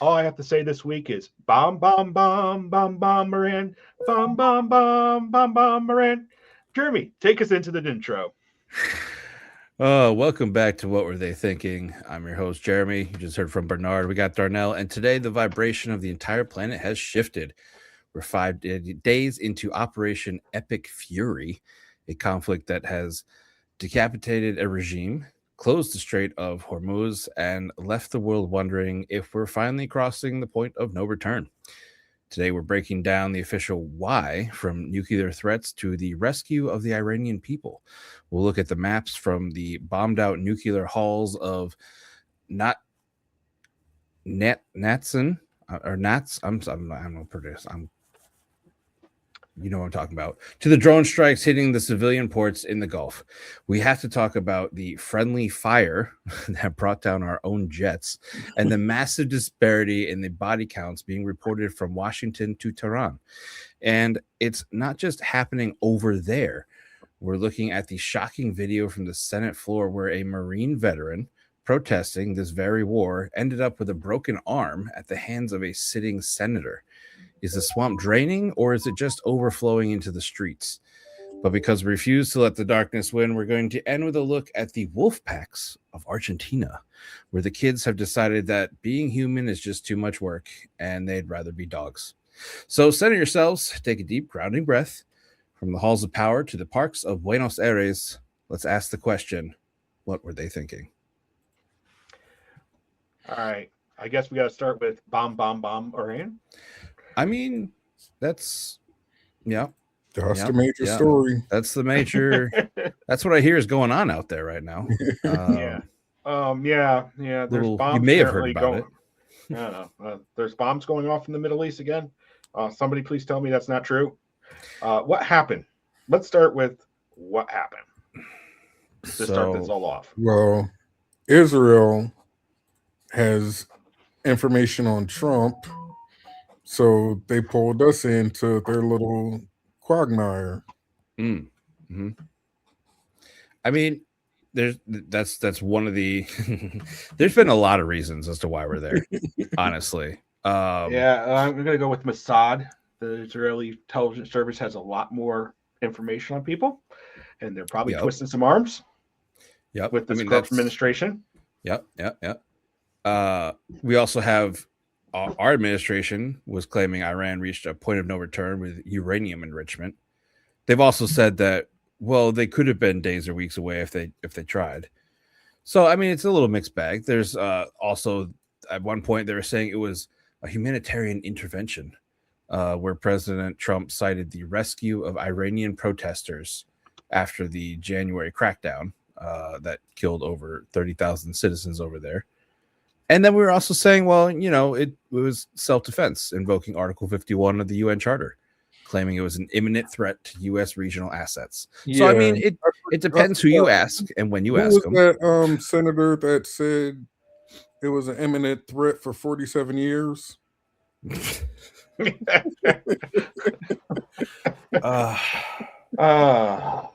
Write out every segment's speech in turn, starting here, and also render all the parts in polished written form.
All I have to say this week is bomb, Moran. Bomb, Moran. Jeremy, take us into the intro. Welcome back to What Were They Thinking? I'm your host, Jeremy. You just heard from Bernard. We got Darnell. And today, the vibration of the entire planet has shifted. We're days into Operation Epic Fury, a conflict that has decapitated a regime, closed the Strait of Hormuz, and left the world wondering if we're finally crossing the point of no return. Today, we're breaking down the official why, from nuclear threats to the rescue of the Iranian people. We'll look at the maps from the bombed out nuclear halls of not Natsan or Nats. I'm not produce. I'm You know what I'm talking about. To the drone strikes hitting the civilian ports in the Gulf. We have to talk about the friendly fire that brought down our own jets and the massive disparity in the body counts being reported from Washington to Tehran. And it's not just happening over there. We're looking at the shocking video from the Senate floor where a Marine veteran protesting this very war ended up with a broken arm at the hands of a sitting senator. Is the swamp draining or is it just overflowing into the streets? But because we refuse to let the darkness win, we're going to end with a look at the wolf packs of Argentina, where the kids have decided that being human is just too much work and they'd rather be dogs. So center yourselves, take a deep, grounding breath. From the halls of power to the parks of Buenos Aires, let's ask the question, what were they thinking? All right. I guess we got to start with bomb, Moran. I mean, that's, yeah, That's yeah, the major yeah. story. That's the major. That's what I hear is going on out there right now. Yeah. Yeah. There's You bombs may have heard apparently about going. it. I don't know. There's bombs going off in the Middle East again. Somebody please tell me that's not true. What happened? Let's start with what happened to start this So, all off. Well, Israel has information on Trump, so they pulled us into their little quagmire. mm, mhm. I mean, that's one of the. There's been a lot of reasons as to why we're there. Honestly, Yeah, I'm going to go with Mossad. The Israeli intelligence service has a lot more information on people, and they're probably yep, twisting some arms yep. with I this mean, corrupt that's administration. yep, yep, yep. We also have our administration was claiming Iran reached a point of no return with uranium enrichment. They've also said that well, they could have been days or weeks away if they tried. So I mean, it's a little mixed bag. There's also at one point they were saying it was a humanitarian intervention, where President Trump cited the rescue of Iranian protesters after the January crackdown that killed over 30,000 citizens over there. And then we were also saying, well, it was self defense, invoking Article 51 of the UN Charter, claiming it was an imminent threat to U.S. regional assets. So, I Yeah, mean, it I depends who you forgot. ask and when you Who ask was them. that senator that said it was an imminent threat for 47 years? uh, uh, God.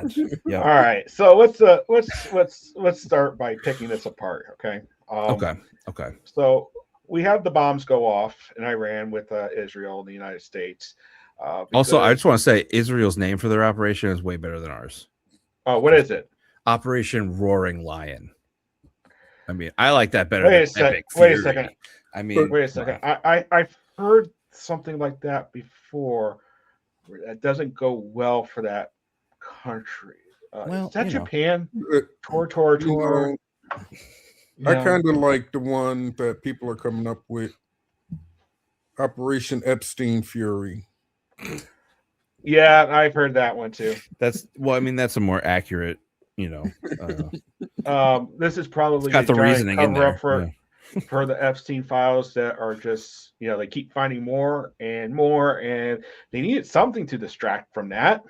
all Yep. right, so let's start by picking this apart. Okay. Okay. Okay. So we have the bombs go off in Iran with Israel and the United States Also, I because just want to say Israel's name for their operation is way better than ours. what is it? Operation Roaring Lion. I mean, I like that better Wait than a sec. Epic Wait a second. Fury. I mean, Wait a come second. on. I've heard something like that before. That doesn't go well for that country. Is Well, that Japan? Uh, you Tor. know, I No. kind of like the one that people are coming up with, Operation Epstein Fury. Yeah, I've heard that one too. I mean, that's a more accurate, This is it's probably got a the giant reasoning in cover up there. Yeah. for the Epstein files that are just they keep finding more, and they needed something to distract from that.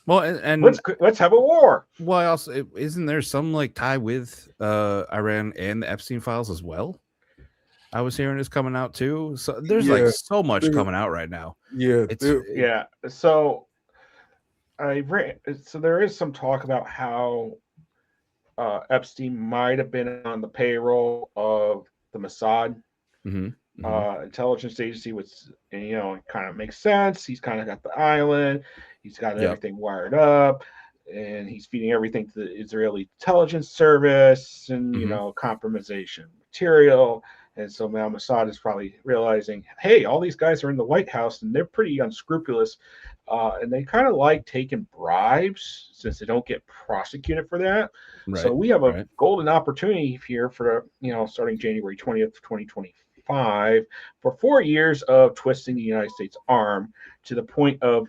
Well, and Let's have a war. well, also isn't there some like tie with Iran and the Epstein files as well? I was hearing this coming out too. So there's like Yeah, so much there- coming out right now. yeah. It's Yeah. So so there is some talk about how Epstein might have been on the payroll of the Mossad, intelligence agency, which it kind of makes sense. He's kind of got the island. He's got Yep. everything wired up, and he's feeding everything to the Israeli intelligence service and compromisation material. And so now Mossad is probably realizing, hey, all these guys are in the White House and they're pretty unscrupulous, and they kind of like taking bribes since they don't get prosecuted for that. Right. So we have a golden opportunity here for starting January 20th, 2025, for 4 years of twisting the United States arm to the point of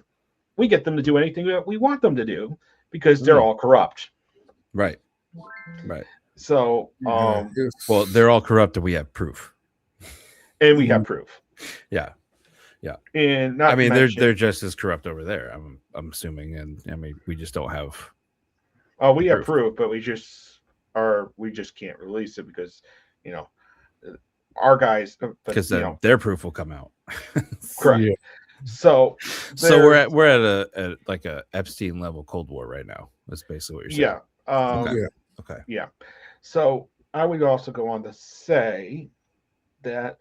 we get them to do anything that we want them to do because they're all corrupt. Right. So, well, they're all corrupt, and we have proof. And we have proof. Yeah. And they're just as corrupt over there. I'm assuming, and we just don't have. Oh, we have proof, but we just can't release it because, our guys. Because their proof will come out. Correct. Yeah. So we're at a like a Epstein level Cold War right now. That's basically what you're saying. Okay. Yeah. So I would also go on to say that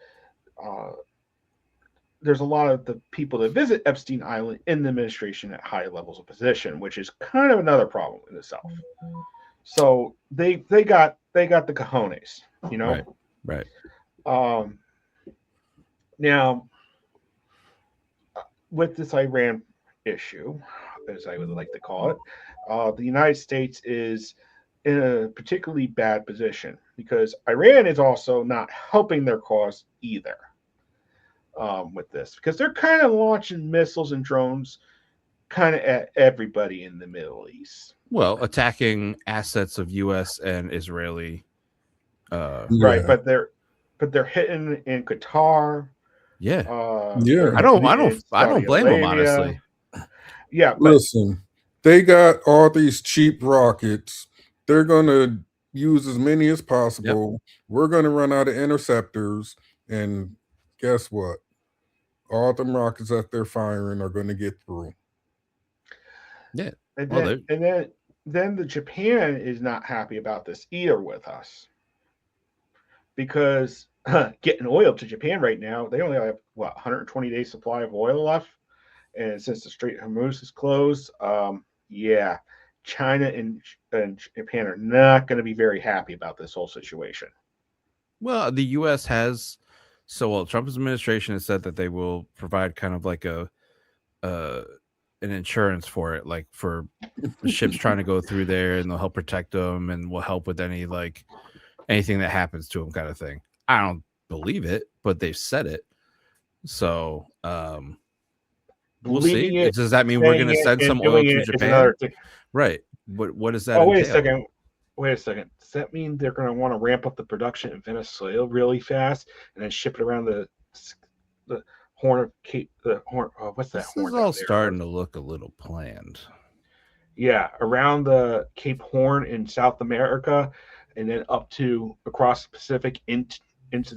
there's a lot of the people that visit Epstein Island in the administration at high levels of position, which is kind of another problem in itself. So they got the cojones, Right. Now, with this Iran issue, as I would like to call it, the United States is in a particularly bad position because Iran is also not helping their cause either with this, because they're kind of launching missiles and drones kind of at everybody in the Middle East. Well, attacking assets of U.S. and Israeli. Right, but they're hitting in Qatar. Yeah. I don't blame them, honestly. Yeah. Listen, they got all these cheap rockets. They're gonna use as many as possible. Yep. We're gonna run out of interceptors, and guess what? All them rockets that they're firing are gonna get through. Yeah. And then the Japan is not happy about this either with us. Because getting oil to Japan right now, they only have 120 days supply of oil left, and since the Strait of Hormuz is closed, China and Japan are not going to be very happy about this whole situation. Well, the U.S. has Trump's administration has said that they will provide kind of like an insurance for it, like for ships trying to go through there, and they'll help protect them, and will help with anything that happens to them, kind of thing. I don't believe it, but they've said it. So we'll see. Does that mean we're going to send some oil to Japan? Right. What does that entail? Wait a second. Does that mean they're going to want to ramp up the production in Venezuela really fast and then ship it around the Horn of Cape? What's that? This is all starting to look a little planned. Yeah, around the Cape Horn in South America, and then up to across the Pacific into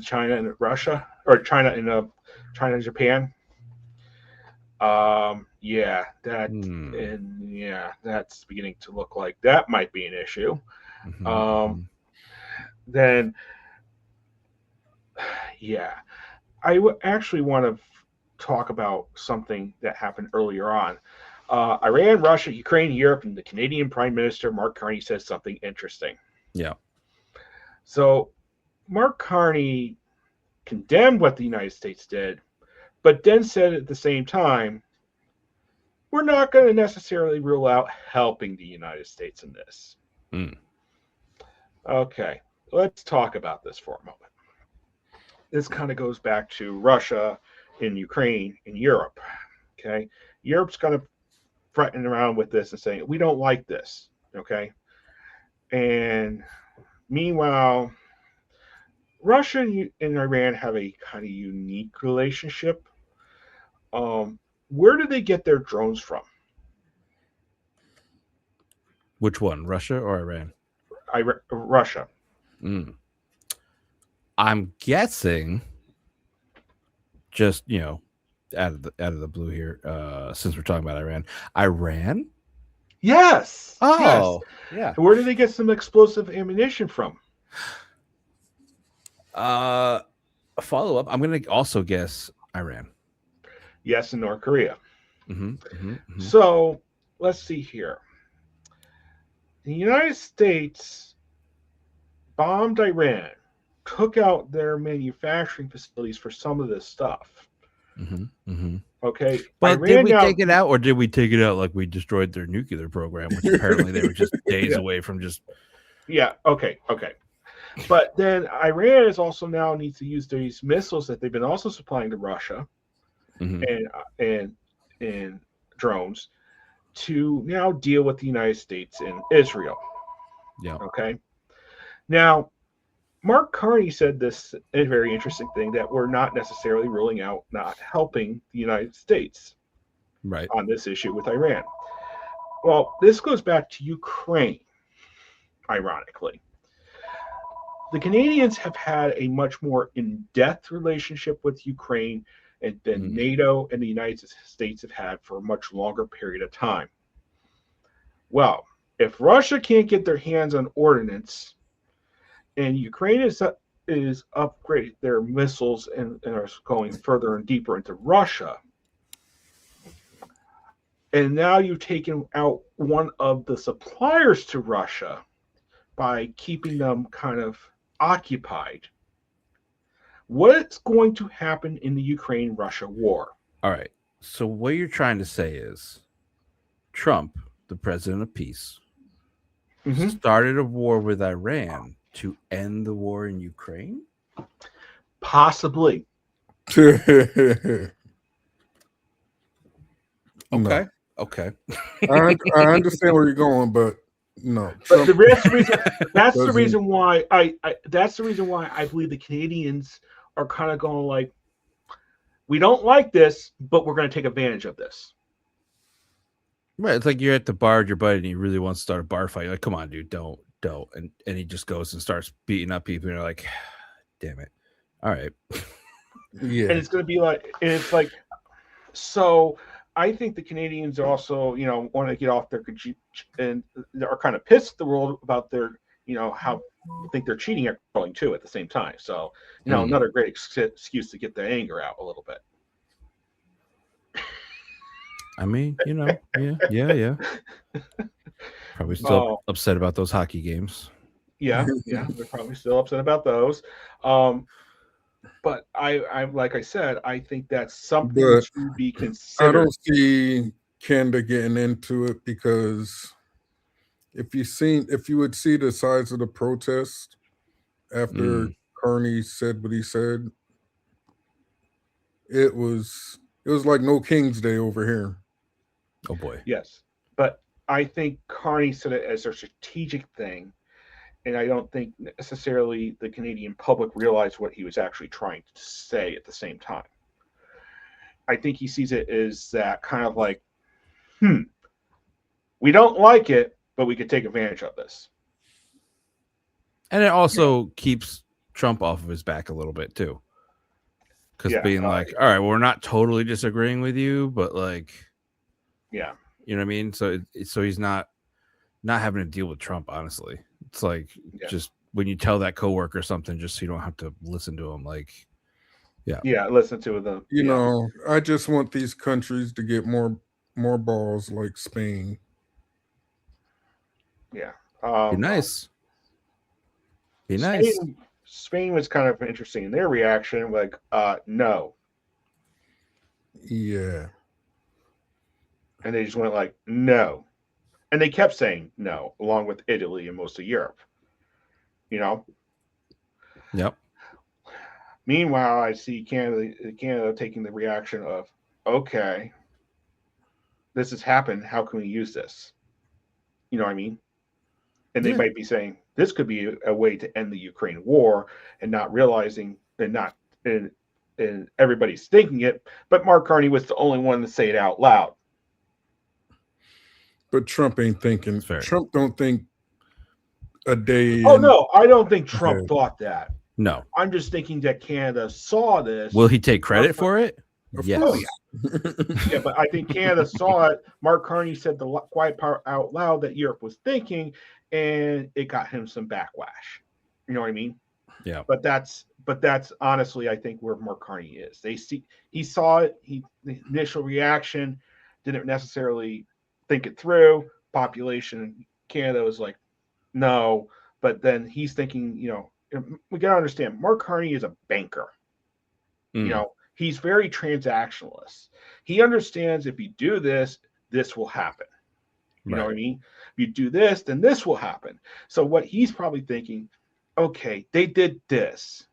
China and Russia, or China and Japan. That's beginning to look like that might be an issue. Then, I would actually want to talk about something that happened earlier on. Iran, Russia, Ukraine, Europe, and the Canadian Prime Minister Mark Carney says something interesting. Yeah. So Mark Carney condemned what the United States did, but then said at the same time, we're not going to necessarily rule out helping the United States in this. Okay, let's talk about this for a moment. This kind of goes back to Russia and Ukraine and Europe. Okay, Europe's kind of fretting around with this and saying, we don't like this. Okay, and meanwhile, Russia and Iran have a kind of unique relationship. Where do they get their drones from? Which one, Russia or Iran? Russia. I'm guessing, just out of the blue here, since we're talking about Iran. Yes. Oh, yes. Yeah. Where do they get some explosive ammunition from? follow up. I'm going to also guess Iran. Yes, in North Korea. Mm-hmm. So let's see here. The United States bombed Iran, took out their manufacturing facilities for some of this stuff. Okay, but Iran did we now, take it out, or did we take it out like we destroyed their nuclear program, which apparently they were just days away from just. Yeah. Okay. But then Iran is also now needs to use these missiles that they've been also supplying to Russia and drones to now deal with the United States and Israel. Yeah. Okay. Now, Mark Carney said this a very interesting thing that we're not necessarily ruling out not helping the United States Right. on this issue with Iran. Well, this goes back to Ukraine, ironically. The Canadians have had a much more in-depth relationship with Ukraine than NATO and the United States have had for a much longer period of time. Well, if Russia can't get their hands on ordnance and Ukraine is upgrading their missiles and are going further and deeper into Russia, and now you've taken out one of the suppliers to Russia by keeping them kind of occupied, what's going to happen in the Ukraine-Russia war? All right. So what you're trying to say is Trump, the president of peace, started a war with Iran to end the war in Ukraine? Possibly. No. Okay. I understand where you're going, but no. But that's the reason why I believe the Canadians are kind of going like, we don't like this, but we're going to take advantage of this. Right. It's like you're at the bar with your buddy and he really wants to start a bar fight. You're like, come on, dude, don't. And he just goes and starts beating up people. And you're like, damn it. All right. Yeah. And it's going to be like, and it's like, so I think the Canadians also, want to get off their and are kind of pissed at the world about their, how I think they're cheating at rolling too at the same time. So, another great excuse to get the anger out a little bit. I mean, yeah. Probably still upset about those hockey games. Yeah, they're probably still upset about those. But I like I said, I think that's something to be considered. I don't see Canada getting into it because if you would see the size of the protest after Carney said what he said, it was like no King's Day over here. Oh boy. Yes, but I think Carney said it as a strategic thing, and I don't think necessarily the Canadian public realized what he was actually trying to say at the same time. I think he sees it as that kind of like, we don't like it, but we could take advantage of this. And it also keeps Trump off of his back a little bit too. Because being like, all right, well, we're not totally disagreeing with you, but like, yeah, you know what I mean? So he's not having to deal with Trump, honestly. It's like just when you tell that coworker something, just so you don't have to listen to him. Like, listen to them. I just want these countries to get more balls like Spain. Yeah, be nice. Be nice. Spain was kind of interesting in their reaction. Like, no. Yeah. And they just went like, no. And they kept saying no, along with Italy and most of Europe. Yep. Meanwhile, I see Canada taking the reaction of, okay, this has happened. How can we use this? You know what I mean? And they might be saying this could be a way to end the Ukraine war, and not realizing and everybody's thinking it. But Mark Carney was the only one to say it out loud. But Trump ain't thinking. Trump don't think a day. Oh, no, I don't think Trump thought that. No. I'm just thinking that Canada saw this. Will he take credit for it? Yes. Yeah, but I think Canada saw it. Mark Carney said the quiet part out loud that Europe was thinking, and it got him some backlash. You know what I mean? Yeah. But but that's honestly, I think, where Mark Carney is. He saw it. The initial reaction didn't necessarily think it through. Population in Canada was like, no, but then he's thinking, we got to understand, Mark Carney is a banker. He's very transactionalist. He understands if you do this, this will happen. You know what I mean? If you do this, then this will happen. So what he's probably thinking, okay, they did this.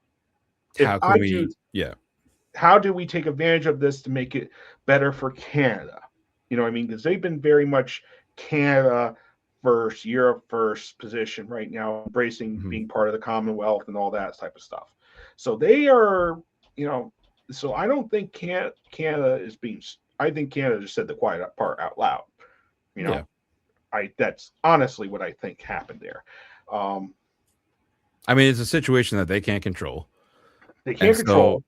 How do we take advantage of this to make it better for Canada? You know what I mean? Because they've been very much Canada first, Europe first position right now, embracing being part of the Commonwealth and all that type of stuff. So they are, so I don't think Canada is being, I think Canada just said the quiet part out loud. That's honestly what I think happened there. I mean, it's a situation that they can't control. They can't control.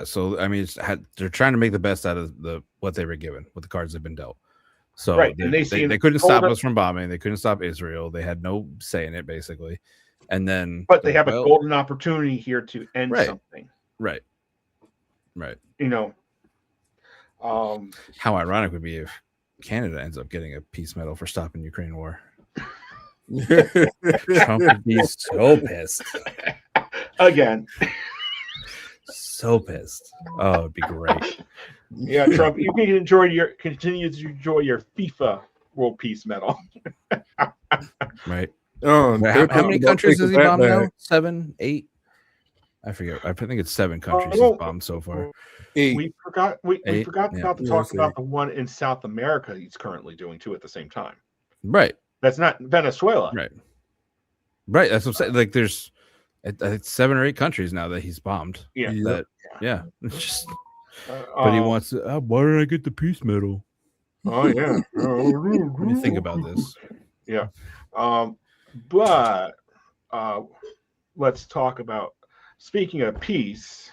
So they're trying to make the best out of what they were given, with the cards they've been dealt. So they couldn't stop us from bombing. They couldn't stop Israel. They had no say in it, basically. And then, but they have a golden opportunity here to end something. Right. How ironic would be if Canada ends up getting a peace medal for stopping Ukraine war. Trump would be so pissed. Again. So pissed. Oh, it'd be great. Yeah, Trump, you can continue to enjoy your FIFA World Peace Medal. Right. Oh, how many countries has he bombed now? 7, 8? I forget. I think it's 7 countries he's bombed so far. 8. We forgot to talk about the one in South America he's currently doing too at the same time. Right. That's not Venezuela. Right. That's what I'm saying. Like there's 7 or 8 countries now that he's bombed. Yeah. Just but he wants to, why did I get the peace medal? Oh yeah. What do you think about this? Yeah. But let's talk about, speaking of peace,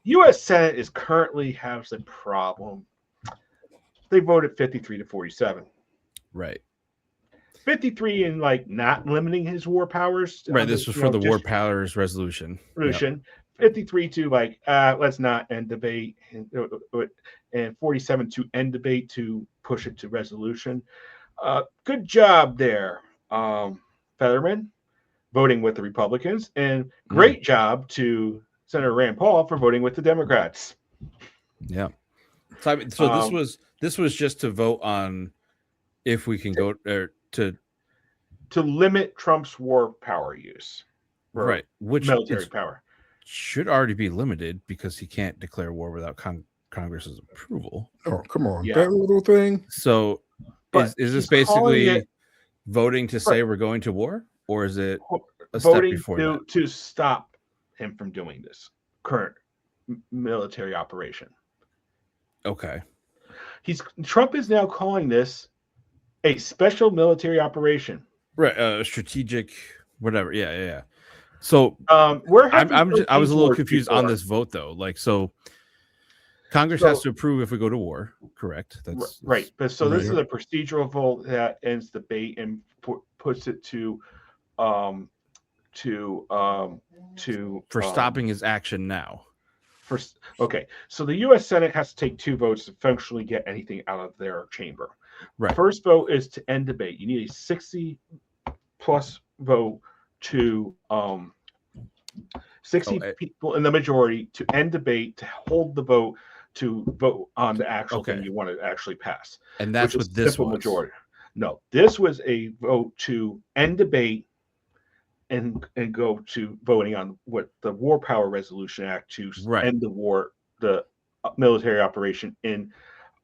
U.S. Senate is currently has a problem. They voted 53 to 47. Right. 53 in not limiting his war powers. Right. This was for the war powers resolution. Yep. 53 to let's not end debate, and 47 to end debate to push it to resolution. Good job there, Fetterman, voting with the Republicans, and great job to Senator Rand Paul for voting with the Democrats. Yeah. So this was just to vote on if we can go to limit Trump's war power use. Right. Which military power should already be limited because he can't declare war without Congress's approval. Oh, come on. Yeah. That little thing. So is this basically voting to say we're going to war, or is it a step before that? To stop him from doing this current military operation? Okay. Trump is now calling this a special military operation. Right. Strategic, whatever. Yeah. So I was a little confused on this vote though. Congress has to approve if we go to war, correct? That's right. But so this is a procedural vote that ends debate and puts it to stopping his action now. Okay, so the U.S. Senate has to take 2 votes to functionally get anything out of their chamber. Right. First vote is to end debate. You need a 60+ vote to 60 people in the majority to end debate, to hold the vote, to vote on the actual thing you want to actually pass. And that's what this was. Majority. No, this was a vote to end debate and go to voting on what the War Power Resolution Act to end the war, the military operation in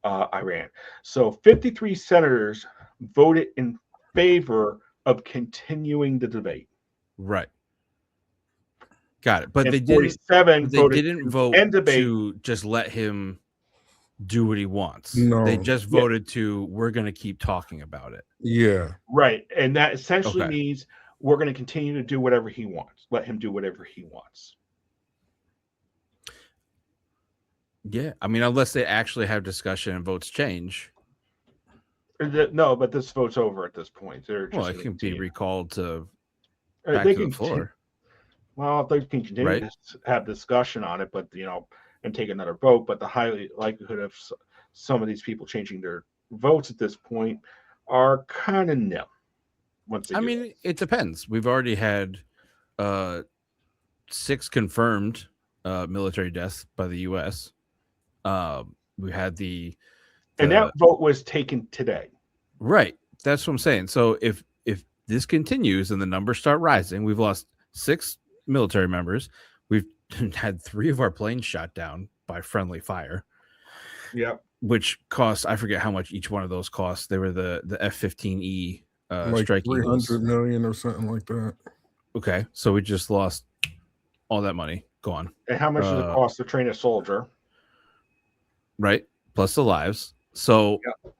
Iran. So 53 senators voted in favor of continuing the debate. Right. Got it. But and they didn't vote to just let him do what he wants. No. They just voted to, we're going to keep talking about it. Yeah. Right. And that essentially means we're going to continue to do whatever he wants. Let him do whatever he wants. Yeah. I mean, unless they actually have discussion and votes change. No, but this vote's over at this point. It can be recalled to back to the floor. Well, they can continue Right. to have discussion on it, but and take another vote. But the high likelihood of some of these people changing their votes at this point are kind of nil. Once they I do mean, it. it depends. We've already had 6 confirmed military deaths by the U.S. We had And that vote was taken today. right. That's what I'm saying. So if this continues and the numbers start rising, we've lost 6 military members. We've had 3 of our planes shot down by friendly fire. Yeah. Which costs, I forget how much each one of those costs. They were the F-15E like Strike 300 Eagles. million or something like that. Okay, so we just lost all that money. Gone. And how much does it cost to train a soldier? Right, plus the lives. So, yeah.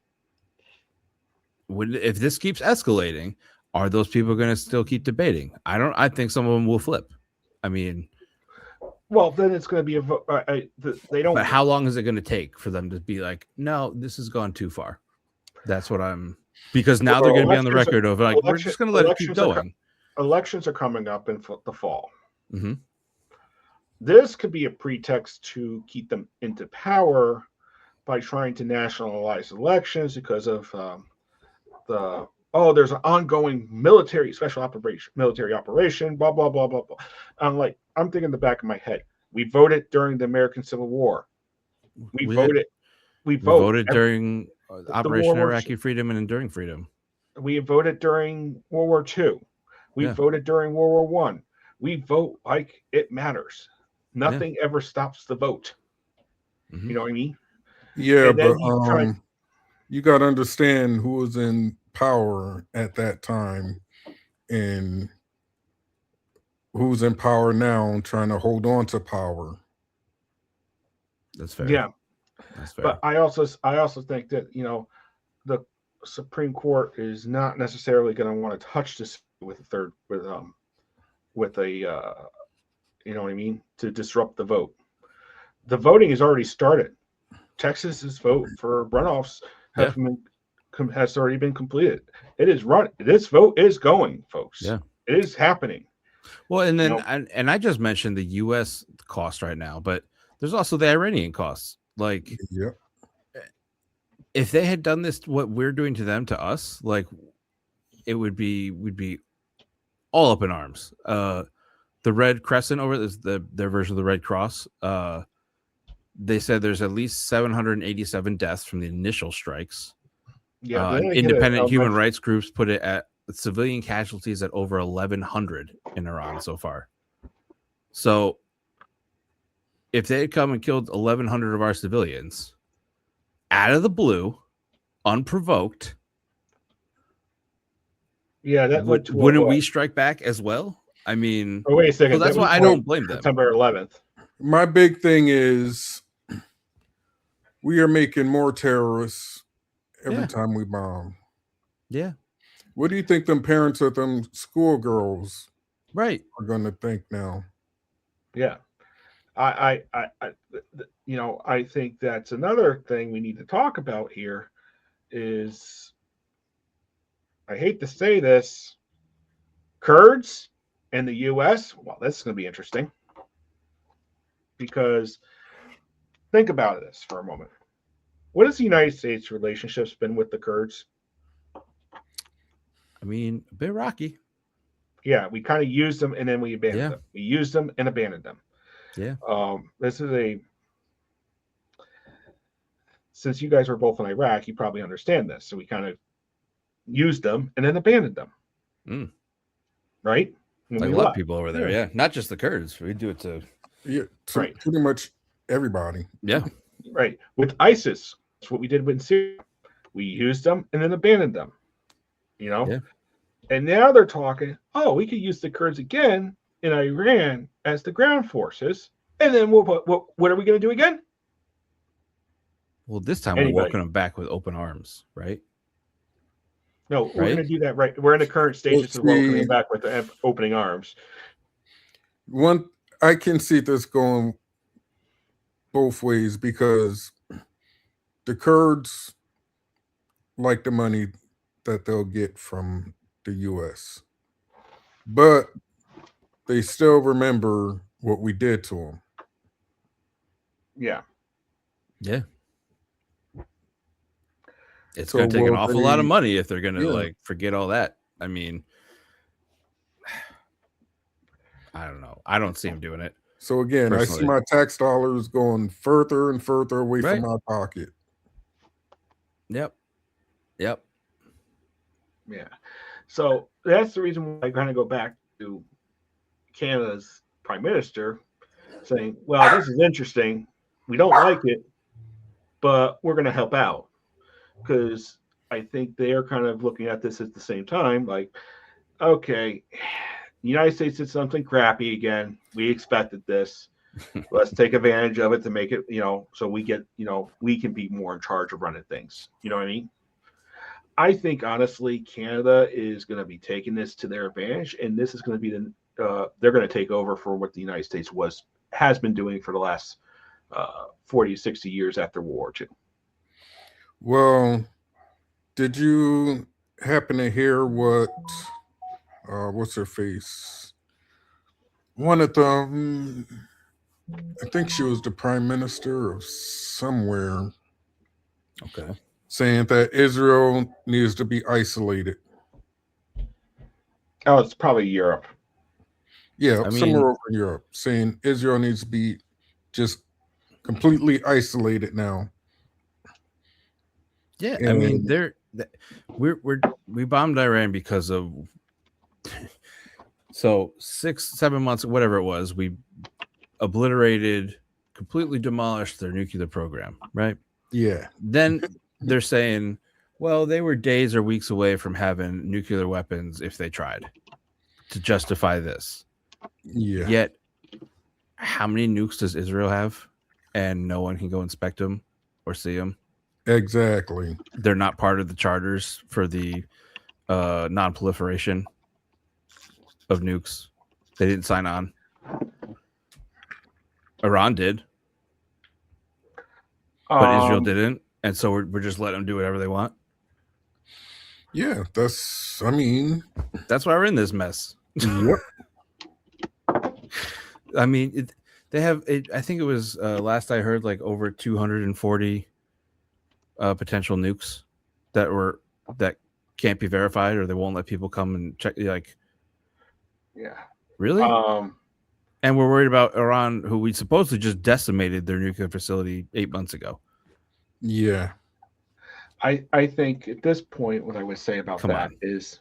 if this keeps escalating, are those people going to still keep debating? I think some of them will flip. I mean, well, then it's going to be a vote. They don't. But how long is it going to take for them to be like, no, this has gone too far? That's what I'm. Because now they're going to be on the record of like, we're just going to let it keep going. Elections are coming up in the fall. Mm-hmm. This could be a pretext to keep them into power by trying to nationalize elections because of there's an ongoing military operation, blah blah blah blah blah. I'm thinking in the back of my head. We voted during the American Civil War. We voted during Operation Iraqi Freedom and Enduring Freedom. We voted during World War II. We voted during World War One. We vote like it matters. Nothing ever stops the vote. Mm-hmm. You know what I mean? Yeah, but you got to understand who was in power at that time and who's in power now trying to hold on to power. That's fair. Yeah. That's fair. But I also think that, the Supreme Court is not necessarily going to want to touch this with a you know what I mean, to disrupt the vote. The voting has already started. Texas's vote for runoffs has already been completed. It is run. This vote is going, folks. Yeah, it is happening. Well, and then and I just mentioned the U.S. cost right now, but there's also the Iranian costs. Like, if they had done this, what we're doing to them, to us, like, we'd be all up in arms. The Red Crescent over their version of the Red Cross. They said there's at least 787 deaths from the initial strikes. Yeah, independent human rights groups put it at civilian casualties at over 1,100 in Iran so far. So, if they had come and killed 1,100 of our civilians out of the blue, unprovoked, wouldn't we strike back as well? I mean, wait a second. So that's why I don't blame them. September 11th. My big thing is we are making more terrorists every time we bomb. Yeah. What do you think them parents of them schoolgirls are going to think now? Yeah. I think that's another thing we need to talk about here is, I hate to say this, Kurds in the U.S. Well, this is going to be interesting because think about this for a moment. What has the United States relationships been with the Kurds? I mean, a bit rocky. Yeah, we kind of used them and then we abandoned them. We used them and abandoned them. Yeah. This is since you guys were both in Iraq, you probably understand this. So we kind of used them and then abandoned them. Right? Like a lot of people over there. Yeah. Not just the Kurds. We do it to pretty much everybody. Yeah. Right. With ISIS, that's what we did with Syria. We used them and then abandoned them. Yeah. And now they're talking, we could use the Kurds again in Iran as the ground forces. And then what are we going to do again? Well, this time we're welcoming them back with open arms, right? No, we're going to do that right. We're in the current stages of welcoming back with the opening arms. I can see this going both ways because the Kurds like the money that they'll get from the U.S. But they still remember what we did to them. Yeah. Yeah. It's So going to take an will awful lot of they- money if they're going to Yeah. like forget all that. I mean, I don't know. I don't see him doing it. So again, I see Personally. my tax dollars going further and further away Right. from my pocket. Yep. Yep. Yeah. So that's the reason why I kind of go back to Canada's prime minister saying, well, this is interesting. We don't like it, but we're going to help out. Because I think they're kind of looking at this at the same time. Like, okay, the United States did something crappy again. We expected this. Let's take advantage of it to make it, so we get, we can be more in charge of running things. You know what I mean? I think honestly, Canada is going to be taking this to their advantage, and this is going to be they're going to take over for what the United States has been doing for the last 40, 60 years after World War II. Well, did you happen to hear what what's her face? One of them, I think she was the prime minister of somewhere, Okay. saying that Israel needs to be isolated. Oh, it's probably Europe. Yeah, I mean- somewhere over in Europe, saying Israel needs to be just completely isolated now. Yeah, I mean, And- we bombed Iran because of so 6-7 months, whatever it was, we obliterated, completely demolished their nuclear program, right? Yeah, Then they're saying, well, they were days or weeks away from having nuclear weapons if they tried to justify this. yeah. Yet, how many nukes does Israel have? And no one can go inspect them or see them. Exactly. They're not part of the charters for the non-proliferation of nukes. They didn't sign on. Iran did, but Israel didn't, and so we're just letting them do whatever they want. Yeah, that's, I mean, That's why we're in this mess. yep. I mean, they have. I think it was last I heard, like over 240 potential nukes that can't be verified, or they won't let people come and check. Like, Yeah. really? Um, And we're worried about Iran, who we supposedly just decimated their nuclear facility 8 months ago. Yeah. I think at this point, what I would say about Come that on. is,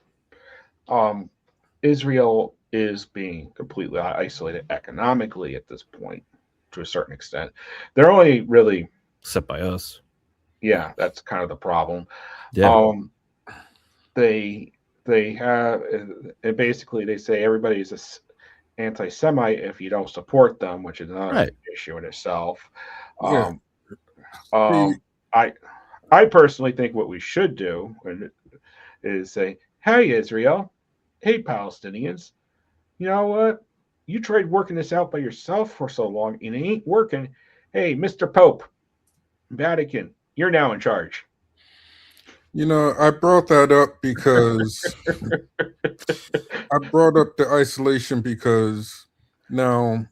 Israel is being completely isolated economically at this point, to a certain extent. They're only really, Except by us. yeah, that's kind of the problem. Yeah. They have, and basically they say everybody's anti-Semite if you don't support them, which is another Right. issue in itself. Yeah. I personally think what we should do is say, hey, Israel, hey, Palestinians, you know what? You tried working this out by yourself for so long and it ain't working. Hey, Mr. Pope, Vatican, you're now in charge. You know, I brought that up because I brought up the isolation because now,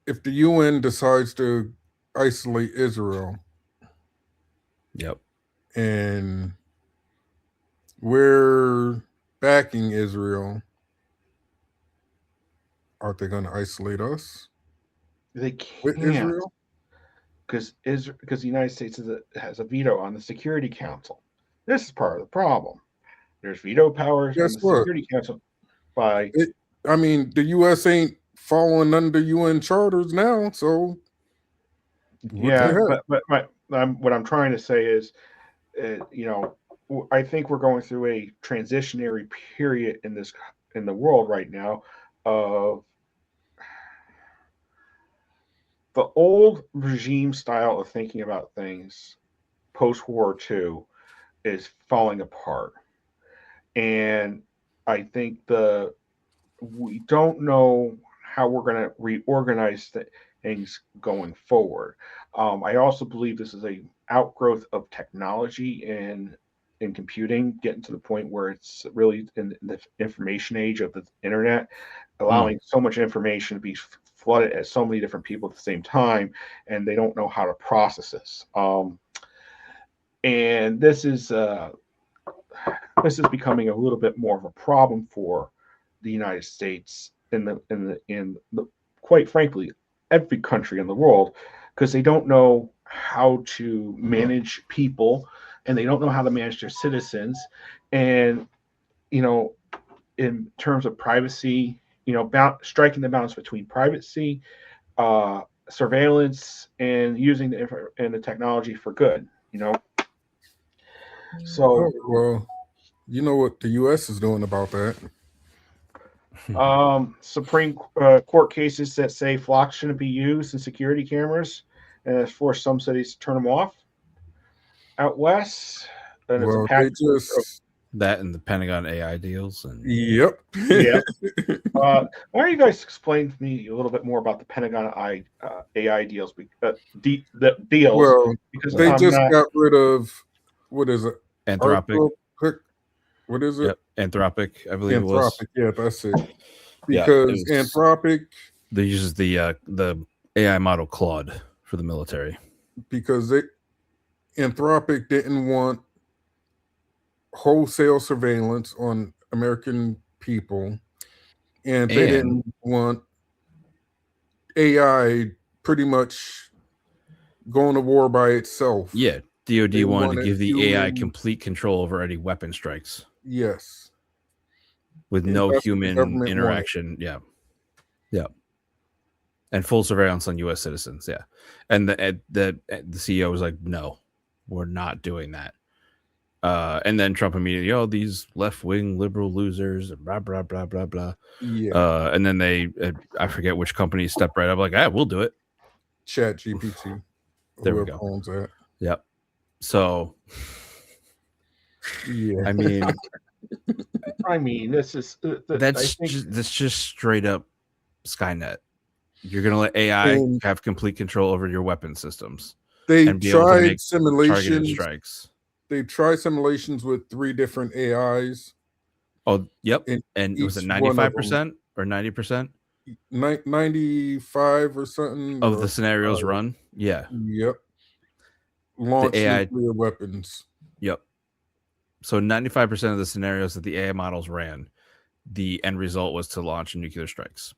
if the UN decides to isolate Israel Yep. and we're backing Israel, aren't they going to isolate us They with can't, Israel? because the United States has a veto on the Security Council. This is part of the problem. There's veto powers on Guess the what? Security Council by I mean, the U.S. ain't falling under UN charters now, so what the heck? but what I'm trying to say is, I think we're going through a transitionary period in the world right now of the old regime style of thinking about things post War II is falling apart, and I think we don't know how we're going to reorganize things going forward. I also believe this is a outgrowth of technology and in computing, getting to the point where it's really in the information age of the internet, allowing so much information to be flooded at so many different people at the same time, and they don't know how to process this. And this is becoming a little bit more of a problem for the United States quite frankly, every country in the world, because they don't know how to manage people, and they don't know how to manage their citizens. And in terms of privacy, striking the balance between privacy, surveillance, and using the technology for good. So, well, you know what the U.S. is doing about that. Supreme Court cases that say flocks shouldn't be used in security cameras, and it's forced some cities to turn them off out west. And Well, they just that and the Pentagon AI deals. And yep. Yeah. Why don't you guys explain to me a little bit more about the Pentagon AI deals? The deals. Well, because they just got rid of what is it? Anthropic. What is it? Yep. Anthropic, I believe Anthropic, it was. yeah, that's it. Because Anthropic, they use the AI model Claude for the military. Because Anthropic didn't want wholesale surveillance on American people, and they didn't want AI pretty much going to war by itself. Yeah, DoD wanted to give the AI complete control over any weapon strikes. Yes. With no human interaction. Yeah. Yeah. And full surveillance on U.S. citizens. Yeah. And the CEO was like, no, we're not doing that. And then Trump immediately, these left-wing liberal losers, blah, blah, blah, blah, blah. Yeah. And then I forget which company stepped right up, like, we'll do it. ChatGPT. There we go. Owns that. Yep. So, yeah. I mean, this is that's just straight up Skynet. You're gonna let AI have complete control over your weapon systems. They and be tried able to make simulations. Strikes. They tried simulations with 3 different AIs. Oh, yep. And was it 95% or 90%? 95 or something of the scenarios run. Yeah. Yep. Launch nuclear weapons. Yep. So 95% of the scenarios that the AI models ran, the end result was to launch nuclear strikes.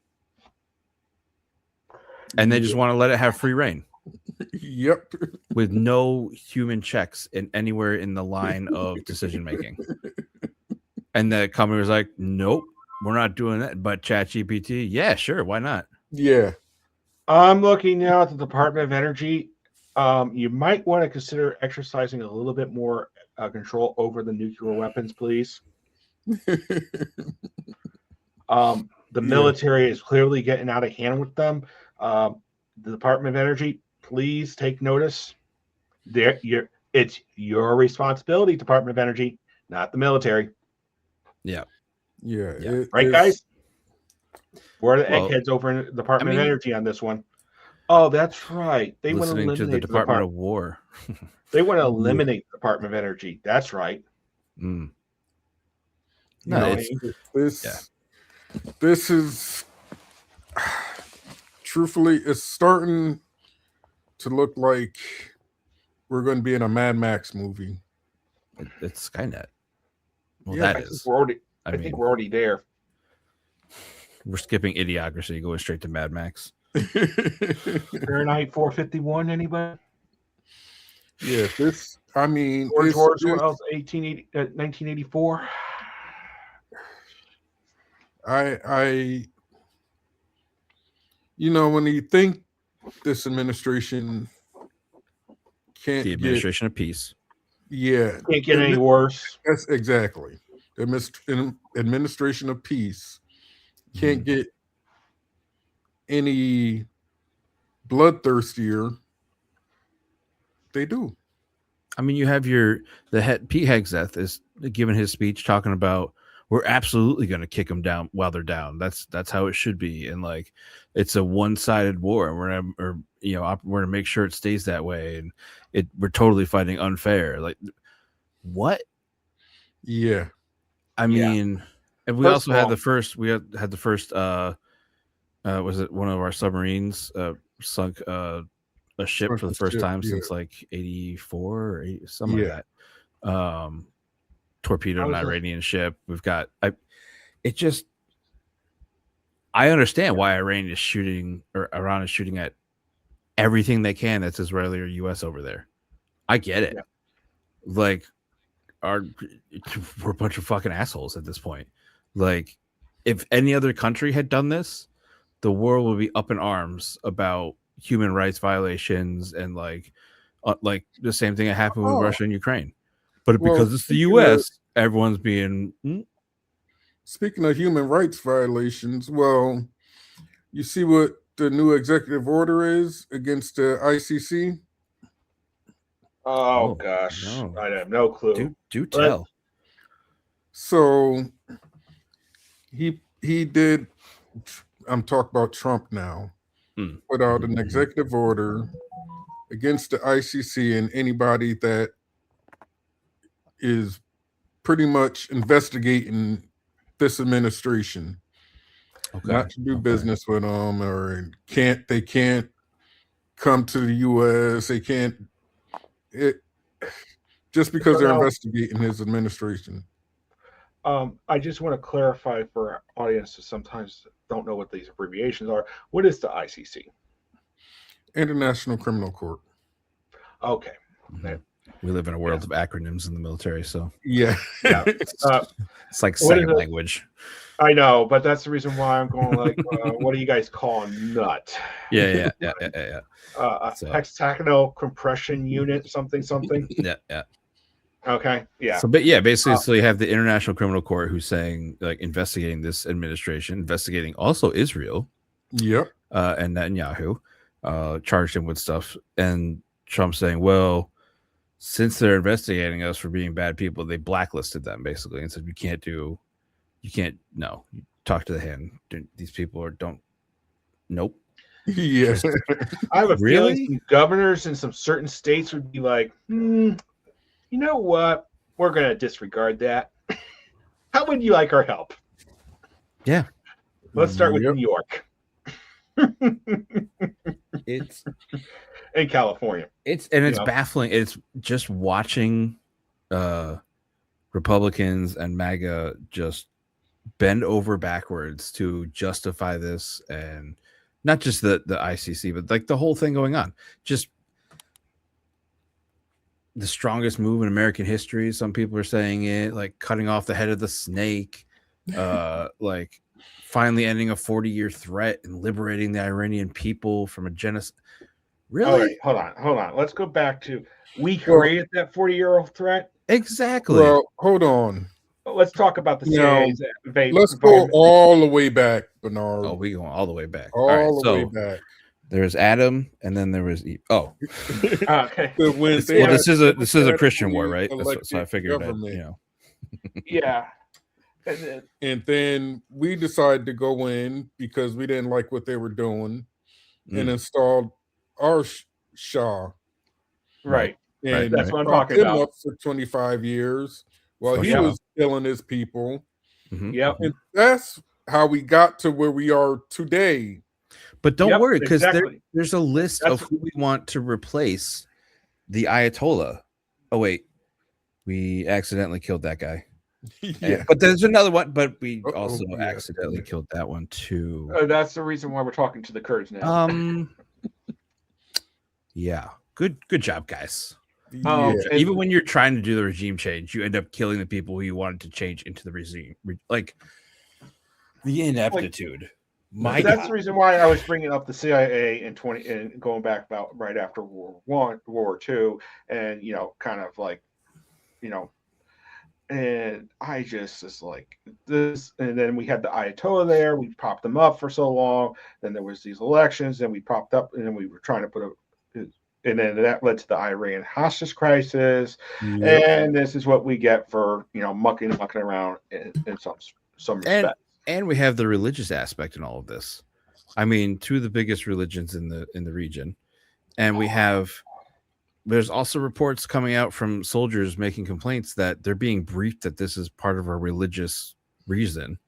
And they just want to let it have free reign. Yep. With no human checks anywhere in the line of decision making. And the company was like, nope, we're not doing that. But ChatGPT, yeah, sure, why not? Yeah. I'm looking now at the Department of Energy. You might want to consider exercising a little bit more control over the nuclear weapons, please. The military is clearly getting out of hand with them. The Department of Energy, please take notice. It's your responsibility, Department of Energy, not the military. Yeah. Right, guys? We're the eggheads over in the Department of Energy on this one. Oh, that's right. They want to eliminate to the Department of War. They want to eliminate the Department of Energy. That's right. Mm. No, this is truthfully, it's starting to look like we're going to be in a Mad Max movie. It's Skynet. Well, yeah, that is. I think we're already there. We're skipping Idiocracy, going straight to Mad Max. Fahrenheit 451, anybody? Yeah, George Orwell's 1984. When you think this administration can't the administration of peace. Yeah. Can't get any worse. That's exactly. The administration of peace can't get any bloodthirstier. They do. I mean, you have Pete Hegseth is giving his speech talking about we're absolutely going to kick them down while they're down. That's how it should be, and like it's a one-sided war, and we're gonna make sure it stays that way, and we're totally fighting unfair. Like what? Yeah. I mean, and we First also of had all- the first. We had the first. Was it one of our submarines sunk a ship Sunk for the a first ship, time yeah. since like 84 or 80, something Yeah. like that. Torpedoed an I was- Iranian ship. We've got. It just. I understand why Iran is shooting or Iran is shooting at everything they can that's Israeli or U.S. over there. I get it. Yeah. Like, we're a bunch of fucking assholes at this point. Like, if any other country had done this, the world would be up in arms about human rights violations and like the same thing that happened with Oh. Russia and Ukraine. But Well, because it's the speaking of- U.S., everyone's being Speaking of human rights violations, well, you see what the new executive order is against the ICC? Oh Oh, gosh, no. I have no clue. do But- tell. So he did. I'm talking about Trump now. Hmm. Put out an Mhm. executive order against the ICC and anybody that is pretty much investigating this administration, Okay. not to do Okay. business with them, or they can't come to the U.S. They can't just because they're Well- investigating his administration. I just want to clarify for our audience who sometimes don't know what these abbreviations are. What is the ICC? International Criminal Court. Okay. Mhm. We live in a world of acronyms in the military, so Yeah. Yeah. Uh, it's like what is second it? language. I know, but that's the reason why I'm going like, what do you guys call a nut? Yeah. A So- hexagonal compression unit, something. Yeah. Okay. Yeah. So, but yeah, basically, so you have the International Criminal Court who's saying, like, investigating this administration, investigating also Israel Yep. and Netanyahu, charged him with stuff. And Trump saying, well, since they're investigating us for being bad people, they blacklisted them basically and said, you can't talk to the hand. These people don't. Nope. Yeah. I have a Really? feeling some governors in some certain states would be like, you know what? We're going to disregard that. How would you like our help? Yeah. Let's start with Yep. New York It's and California. it's know? baffling. It's just watching Republicans and MAGA just bend over backwards to justify this, and not just the ICC, but like the whole thing going on. Just the strongest move in American history. Some people are saying it, like cutting off the head of the snake, like finally ending a 40-year threat and liberating the Iranian people from a genocide. Really? All right, hold on. Let's go back to we created that 40-year-old threat. Exactly. Well, hold on. Let's talk about the Now, CIA's Let's go all the way back, Bernard. Oh, we going all the way back. all right, the so way back. there's Adam, and then there was Eve. Oh, Okay. To when this, they well, had this is a democratically Christian war, right? That's what, so I elected figured that, government. Yeah. And then, And then we decided to go in because we didn't like what they were doing and Mm. installed our Shah. right. And That's what I'm propped talking him about. up for 25 years while For he sure. was killing his people. Mhm. Yep. And that's how we got to where we are today. But don't Yep, worry, because exactly. there's a list That's of who we want to replace the Ayatollah. Oh wait, we accidentally killed that guy. Yeah. But there's another one. But we Uh-oh, also yeah. accidentally killed that one too. That's the reason why we're talking to the Kurds now. Yeah. Good job, guys. Oh, Yeah. and- Even when you're trying to do the regime change, you end up killing the people who you wanted to change into the regime. Like the ineptitude. My That's God. the reason why I was bringing up the CIA in 20 and going back about right after World War II, and kind of like, and I just is like this, and then we had the Ayatollah there. We propped them up for so long. Then there was these elections, then we propped up, and then we were trying to put and then that led to the Iran hostage crisis. Yep. And this is what we get for mucking around in some respect. And we have the religious aspect in all of this. I mean, two of the biggest religions in the region, and we have there's also reports coming out from soldiers making complaints that they're being briefed that this is part of a religious reason.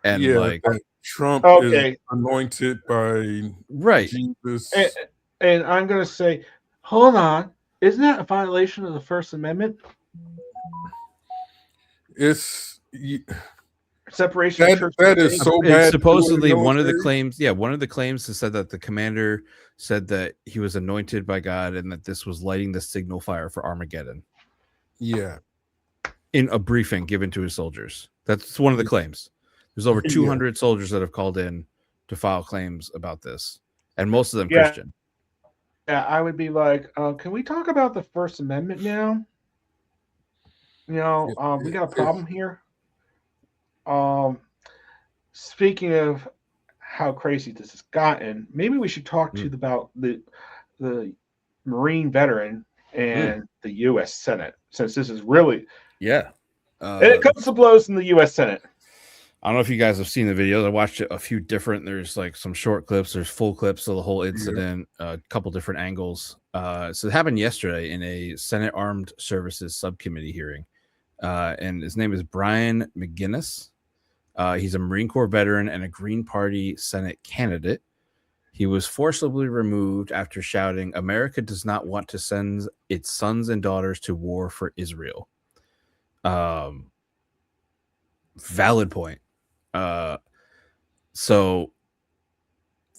And yeah, like, that Trump is Okay. anointed by right. Jesus. And I'm going to say, hold on. Isn't that a violation of the First Amendment? It's Separation of church that and is state? so It's bad. supposedly one of the military. claims. Yeah, one of the claims is said that the commander said that he was anointed by God and that this was lighting the signal fire for Armageddon Yeah, in a briefing given to his soldiers. That's one of the claims. There's over Yeah. 200 soldiers that have called in to file claims about this, and most of them Yeah. Christian. Yeah, I would be like, can we talk about the First Amendment now? We got a problem here. Speaking of how crazy this has gotten, maybe we should talk to about the Marine veteran and the U.S. Senate, since this is really Yeah. and it comes to blows in the U.S. Senate. I don't know if you guys have seen the videos. I watched a few different. There's like some short clips. There's full clips of the whole incident. A couple different angles. So it happened yesterday in a Senate Armed Services Subcommittee hearing, and his name is Brian McGinnis. He's a Marine Corps veteran and a Green Party Senate candidate. He was forcibly removed after shouting, "America does not want to send its sons and daughters to war for Israel." Valid point. So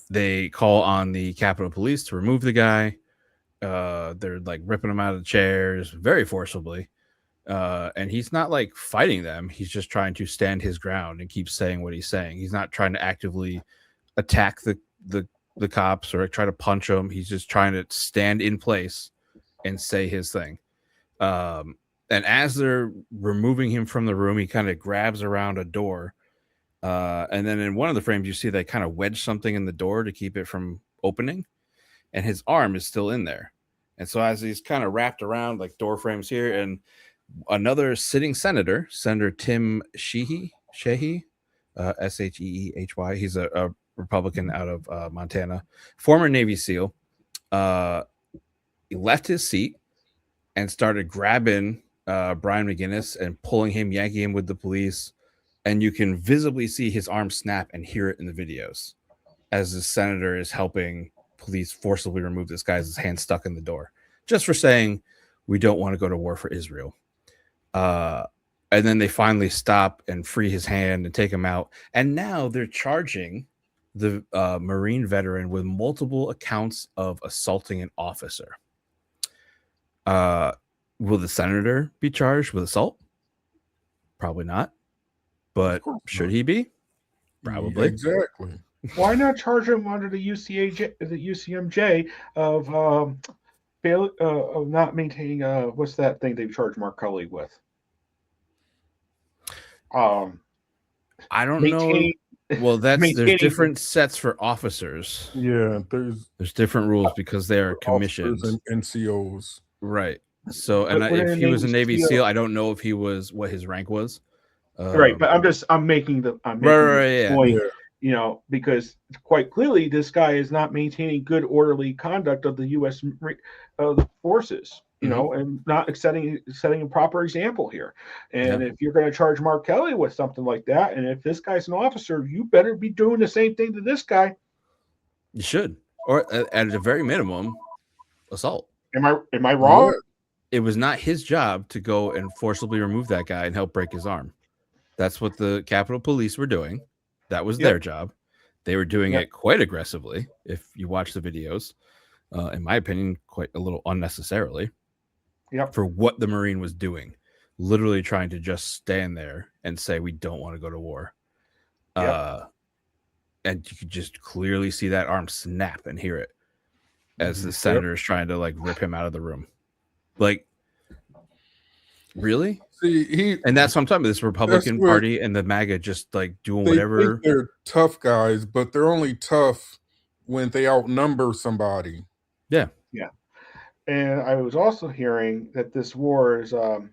they call on the Capitol Police to remove the guy. They're like ripping him out of the chairs very forcibly. And he's not like fighting them. He's just trying to stand his ground and keep saying what he's saying. He's not trying to actively attack the cops or try to punch them. He's just trying to stand in place and say his thing. And as they're removing him from the room, he kind of grabs around a door. And then in one of the frames, you see they kind of wedge something in the door to keep it from opening. And his arm is still in there. And so as he's kind of wrapped around like door frames here, and another sitting senator, Senator Tim Sheehy, Sheehy, Sheehy. He's a Republican out of Montana, former Navy SEAL. He left his seat and started grabbing Brian McGinnis and pulling him, yanking him with the police. And you can visibly see his arm snap and hear it in the videos as the senator is helping police forcibly remove this guy's hand stuck in the door just for saying we don't want to go to war for Israel. And then they finally stop and free his hand and take him out. And now they're charging the Marine veteran with multiple accounts of assaulting an officer. Will the senator be charged with assault? Probably not. But should he be? Probably. Exactly. Why not charge him under the UCMJ of of not maintaining what's that thing they've charged Mark Cully with? I don't know. Well, there's different sets for officers. Yeah, there's different rules because they are commissions and NCOs. Right. So, and if he was a Navy SEAL, I don't know if he was what his rank was. Right, but I'm making the point, because quite clearly this guy is not maintaining good orderly conduct of the U.S. Forces, and not setting a proper example here. And if you're going to charge Mark Kelly with something like that, and if this guy's an officer, you better be doing the same thing to this guy. You should, or at a very minimum, assault. Am I wrong? Yeah. It was not his job to go and forcibly remove that guy and help break his arm. That's what the Capitol Police were doing. That was their job. They were doing it quite aggressively. If you watch the videos, in my opinion, quite a little unnecessarily. For what the Marine was doing, literally trying to just stand there and say we don't want to go to war. And you could just clearly see that arm snap and hear it as the senator is trying to like rip him out of the room. Like, really? See, and that's what I'm talking about. This Republican Party and the MAGA just like doing whatever. They're tough guys, but they're only tough when they outnumber somebody. Yeah. And I was also hearing that this war is, the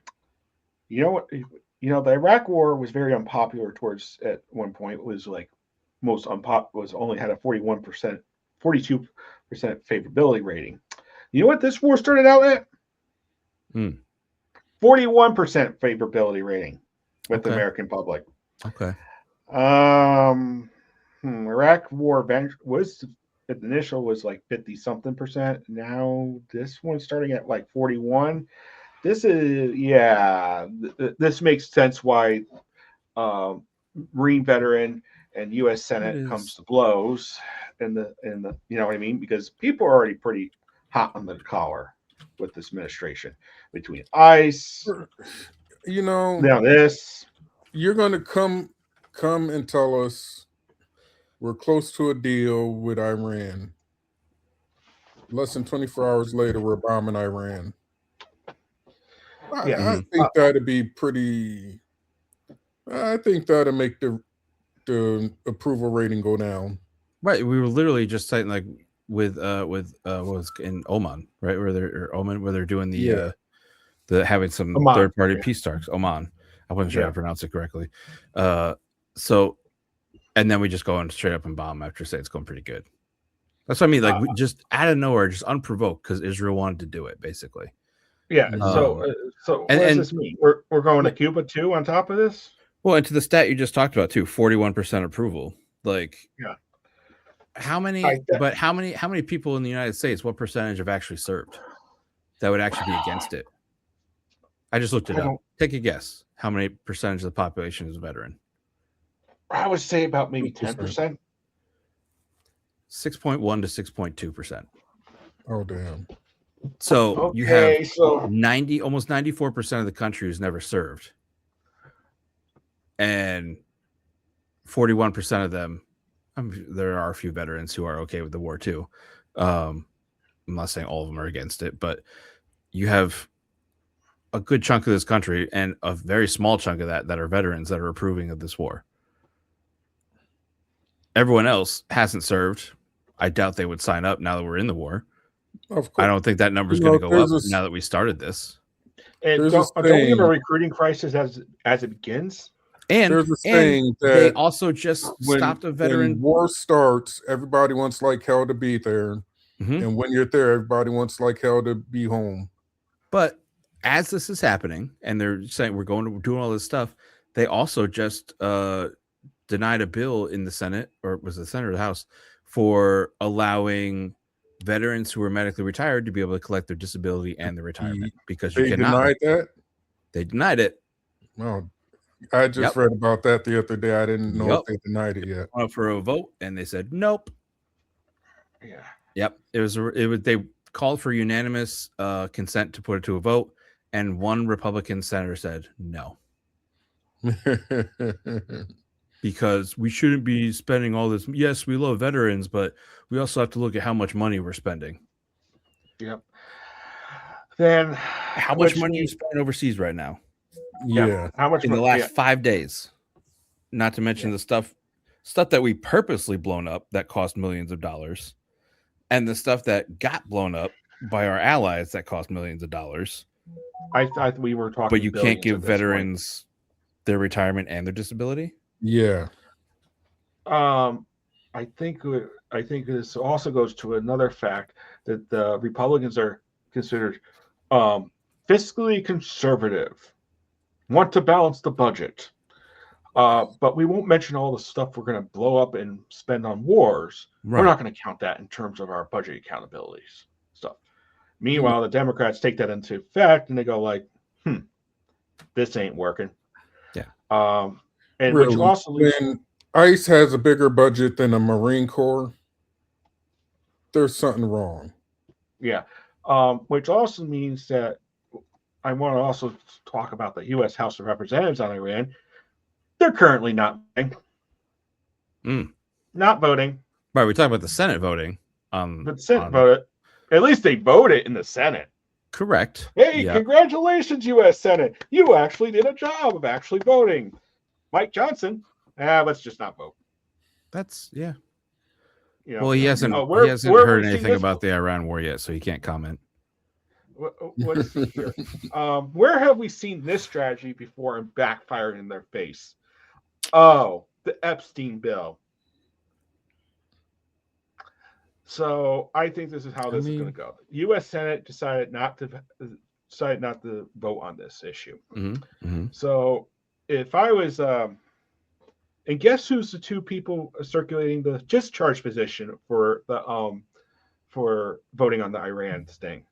Iraq War was very unpopular towards at one point. It was like most unpopular, was only had a 42% favorability rating. You know what this war started out at? 41% favorability rating with the American public. Okay. Iraq war was the initial was like 50 something percent. Now this one's starting at like 41. This is this makes sense why Marine veteran and U.S. Senate comes to blows in the you know what I mean, because people are already pretty hot on the collar with this administration between ICE. You know, now this you're gonna come and tell us we're close to a deal with Iran. Less than 24 hours later, we're bombing Iran. I think that'd be pretty. I think that'd make the approval rating go down. Right. We were literally just saying, like, with what was in Oman, right? Where they're doing the having some third party peace talks. Oman. I wasn't sure how to pronounce it correctly. So, and then we just go on straight up and bomb after say it's going pretty good. That's what I mean. Like, we just out of nowhere, just unprovoked, because Israel wanted to do it, basically. Yeah. So what does this mean? We're going to Cuba too on top of this? Well, and to the stat you just talked about too, 41% approval. Like, how many people in the United States, what percentage have actually served that would actually be against it? I just looked it up. Take a guess. How many percentage of the population is a veteran? I would say about maybe 10%. 6.1 to 6.2%. Oh, damn. So you have almost 94% of the country who's never served. And 41% of them, there are a few veterans who are okay with the war too. I'm not saying all of them are against it, but you have a good chunk of this country and a very small chunk of that are veterans that are approving of this war. Everyone else hasn't served. I doubt they would sign up now that we're in the war. Of course. I don't think that number is going to go up now that we started this. And don't we have a recruiting crisis as it begins? And there's a saying that they also just stopped a veteran. When war starts, everybody wants like hell to be there. And when you're there, everybody wants like hell to be home. But as this is happening, and they're saying we're going to doing all this stuff, they also just denied a bill in the Senate, or was it the Senate or the House, for allowing veterans who are medically retired to be able to collect their disability and their retirement, because you cannot. Denied that? They denied it. Well, I just read about that the other day. I didn't know if they denied it yet. Went up for a vote, and they said nope. Yeah. Yep. It was. They called for unanimous consent to put it to a vote, and one Republican senator said no. Because we shouldn't be spending all this. Yes, we love veterans, but we also have to look at how much money we're spending. Yep. Then how much money are you spending overseas right now? Yeah. How much in the last 5 days? Not to mention the stuff that we purposely blown up that cost millions of dollars, and the stuff that got blown up by our allies that cost millions of dollars. I thought we were talking. But you can't give veterans their retirement and their disability. Yeah. I think this also goes to another fact that the Republicans are considered fiscally conservative, want to balance the budget, but we won't mention all the stuff we're going to blow up and spend on wars. Right. We're not going to count that in terms of our budget accountabilities stuff. Meanwhile, the Democrats take that into effect and they go like, this ain't working. Yeah. And really? Which also when ICE has a bigger budget than the Marine Corps, there's something wrong. Yeah. Which also means that I want to also talk about the U.S. House of Representatives on Iran. They're currently not voting. Not voting. Right. We're talking about the Senate voting. The Senate voted. At least they voted in the Senate. Correct. Hey, congratulations, U.S. Senate. You actually did a job of actually voting. Mike Johnson, let's just not vote. That's You know, well, he hasn't heard anything about the Iran war yet, so he can't comment. What's here? Where have we seen this strategy before and backfired in their face? Oh, the Epstein bill. So I think this is how this is going to go. The U.S. Senate decided not to vote on this issue. So if I was, and guess who's the two people circulating the discharge position for the for voting on the Iran thing?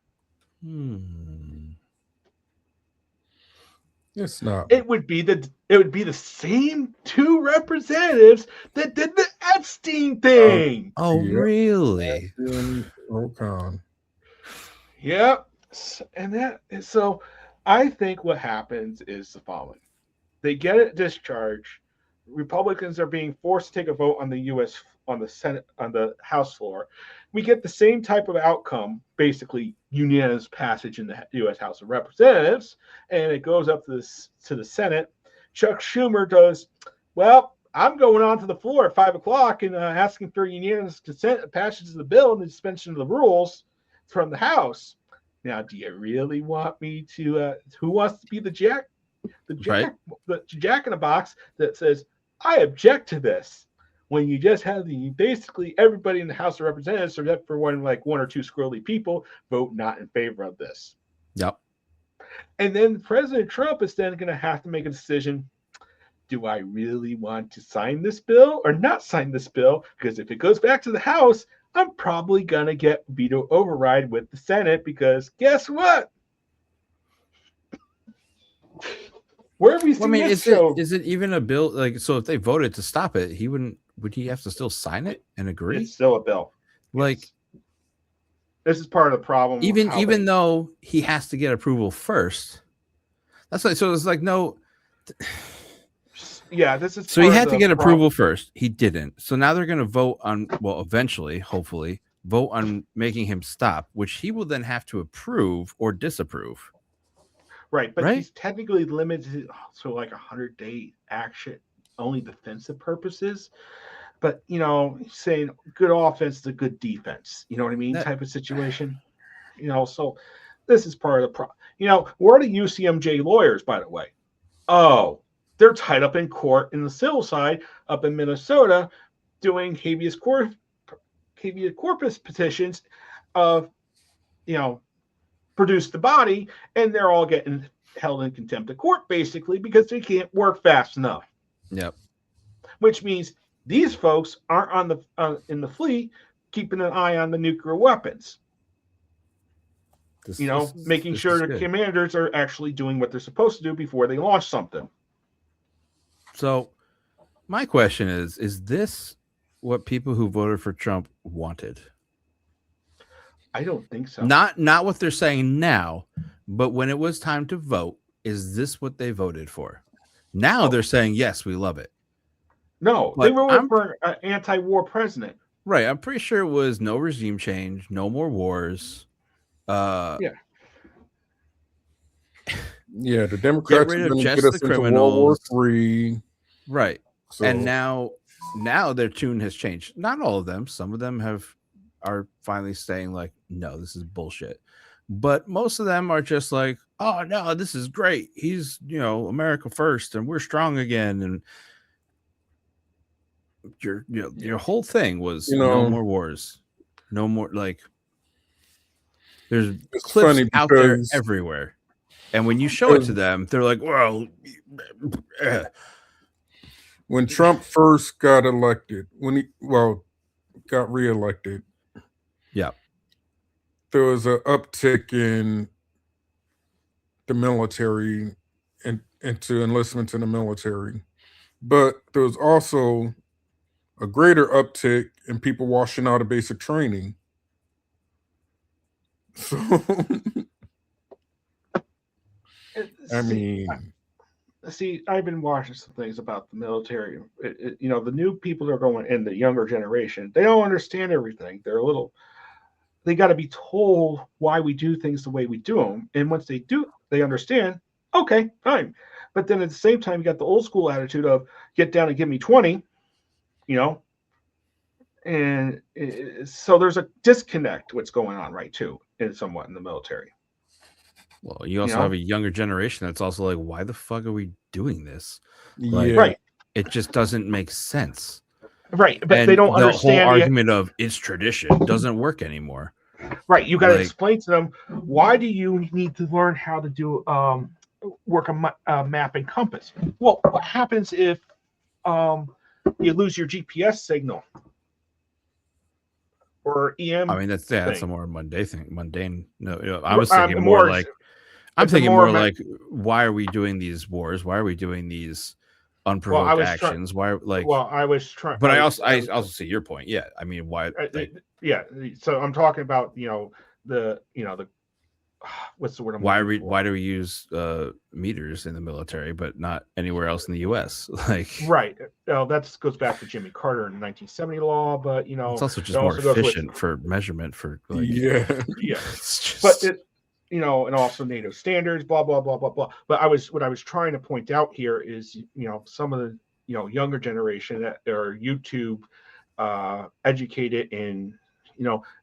It's not. It would be the same two representatives that did the Epstein thing. Really? O'Connor. Yep. So I think what happens is the following. They get it discharged. Republicans are being forced to take a vote on the Senate, on the House floor. We get the same type of outcome, basically unanimous passage in the U.S. House of Representatives, and it goes up to the Senate. Chuck Schumer does, well, I'm going on to the floor at 5 o'clock and asking for unanimous consent passage of the bill and the suspension of the rules from the House. Now, do you really want me to? Who wants to be the jack in the box that says I object to this? When you just have basically everybody in the House of Representatives, except for one or two squirrely people, vote not in favor of this. Yep. And then President Trump is then going to have to make a decision. Do I really want to sign this bill or not sign this bill? Because if it goes back to the House, I'm probably going to get veto override with the Senate because guess what? Where have we seen this show? Is it even a bill? Like, so if they voted to stop it, would he have to still sign it and agree? It's still a bill. Like, this is part of the problem. Even though he has to get approval first. That's like, so it's like, no. Yeah, this is. So he had to get approval first. He didn't. So now they're going to vote on, well, eventually, hopefully, vote on making him stop, which he will then have to approve or disapprove. Right, but he's technically limited to like 100-day action, only defensive purposes. But he's saying good offense to good defense. You know what I mean? Type of situation. So this is part of the problem. We're the UCMJ lawyers, by the way. Oh, they're tied up in court in the civil side up in Minnesota, doing habeas corpus petitions of, produce the body, and they're all getting held in contempt of court basically because they can't work fast enough. Yep. Which means these folks aren't in the fleet keeping an eye on the nuclear weapons. Making sure the commanders are actually doing what they're supposed to do before they launch something. So my question is this what people who voted for Trump wanted? I don't think so. Not what they're saying now, but when it was time to vote, is this what they voted for? Now they're saying, yes, we love it. No, they voted for an anti-war president. Right. I'm pretty sure it was no regime change, no more wars. Yeah, the Democrats get rid of get just us the into criminals. World War III. Right. So, and now their tune has changed. Not all of them. Some of them are finally saying like, no, this is bullshit. But most of them are just like, oh no, this is great. He's, America first and we're strong again. And your whole thing was no more wars. No more, like, there's clips out there everywhere. And when you show it to them, they're like, well, when Trump first got elected, got reelected, yeah, there was an uptick in the military and into enlistment in the military. But there was also a greater uptick in people washing out of basic training. So, I mean, see, I've been watching some things about the military. The new people that are going in, the younger generation, they don't understand everything. They got to be told why we do things the way we do them. And once they do, they understand, okay, fine. But then at the same time, you got the old school attitude of get down and give me 20, and so there's a disconnect what's going on, right, too, somewhat in the military. Well, you also have a younger generation that's also like, why the fuck are we doing this? Like, right. It just doesn't make sense. Right, but And they don't the whole understand argument of it's tradition doesn't work anymore. Right, you got to Like- explain to them, why do you need to learn how to do work a map and compass? Well, what happens if you lose your GPS signal or EM? I mean, that's a thing. more mundane. No, I was I'm thinking more like I'm it's a thinking more more ma- like, why are we doing these wars? Why are we doing these unprovoked was actions? Why, like? Well, I was trying. But I also see your point. Yeah, I mean, why? Like, yeah, so I'm talking about the what's the word? why do we use meters in the military but not anywhere else in the U.S.? Like, Right. Well, that goes back to Jimmy Carter in the 1970 law, but it's also just it more also goes with- efficient for measurement. For like, Yeah. yeah. it's just, But it, and also NATO standards, blah blah blah blah blah. But what I was trying to point out here is, some of the younger generation that are YouTube educated in,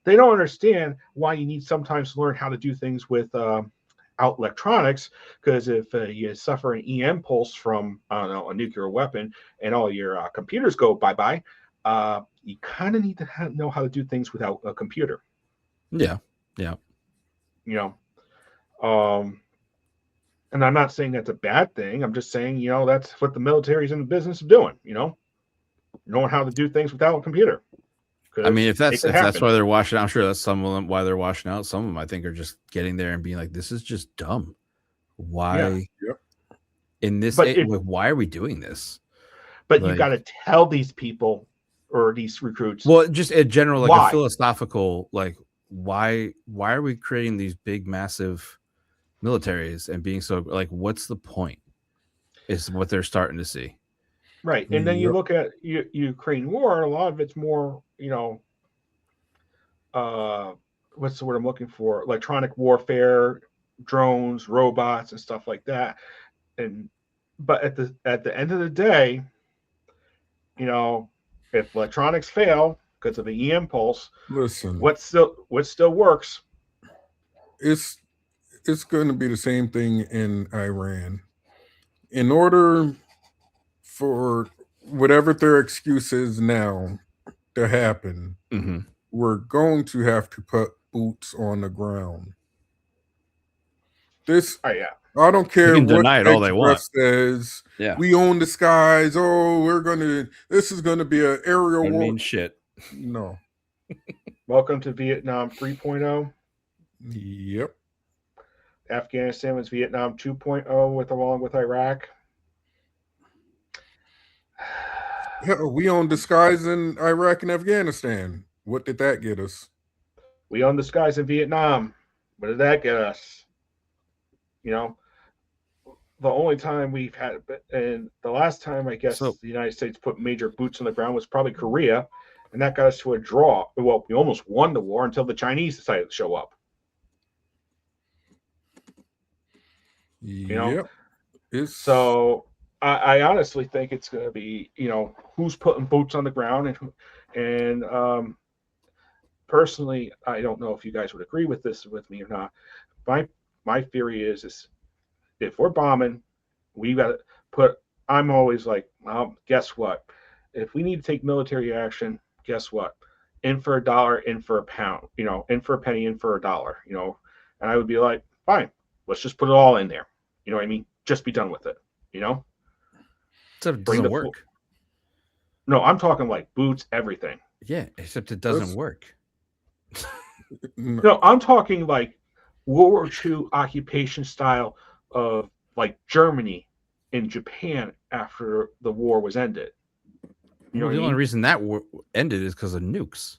they don't understand why you need sometimes to learn how to do things with out electronics, because if you suffer an EM pulse from, I don't know, a nuclear weapon and all your computers go bye-bye, you kind of need to know how to do things without a computer. yeah. And I'm not saying that's a bad thing. I'm just saying, that's what the military's in the business of doing, knowing how to do things without a computer. I mean, if that's happen. why they're washing out, I'm sure that's some of them why they're washing out. Some of them, I think, are just getting there and being like, this is just dumb. Why? Yeah. In this, But why are we doing this? But Like- you got to tell these people or these recruits. Well, just in general, like Why? a philosophical, like, why are we creating these big, massive militaries and being so, like, what's the point? Is what they're starting to see. Right. And then you Yep. look at Ukraine war, a lot of it's more, what's the word I'm looking for? Electronic warfare, drones, robots, and stuff like that. But at the end of the day, if electronics fail because of the EM pulse, Listen, what still works? it's going to be the same thing in Iran. In order for whatever their excuse is now to happen, Mm-hmm. we're going to have to put boots on the ground. This, Oh yeah. I don't care can what deny it all they want. says. Yeah. We own the skies. Oh, this is gonna be an aerial I war. mean, shit. No. Welcome to Vietnam 3.0. Yep. Afghanistan was Vietnam 2.0 along with Iraq. Hell, we own the skies in Iraq and Afghanistan. What did that get us? We own the skies in Vietnam. What did that get us? The only time we've had, and the last time I guess So- the United States put major boots on the ground was probably Korea, and that got us to a draw. Well, we almost won the war until the Chinese decided to show up. Yep. It's So I honestly think it's going to be, who's putting boots on the ground, and personally, I don't know if you guys would agree with this with me or not. My theory is if we're bombing, we got to put. I'm always like, well, guess what? If we need to take military action, guess what? In for a dollar, in for a pound. In for a penny, in for a dollar. And I would be like, fine, let's just put it all in there. You know what I mean? Just be done with it. Except it Bring doesn't the work. No, I'm talking like boots, everything. Yeah, except it doesn't work. No, I'm talking like World War II occupation style of like Germany and Japan after the war was ended. You know Well, the what I only mean? reason that war ended is because of nukes.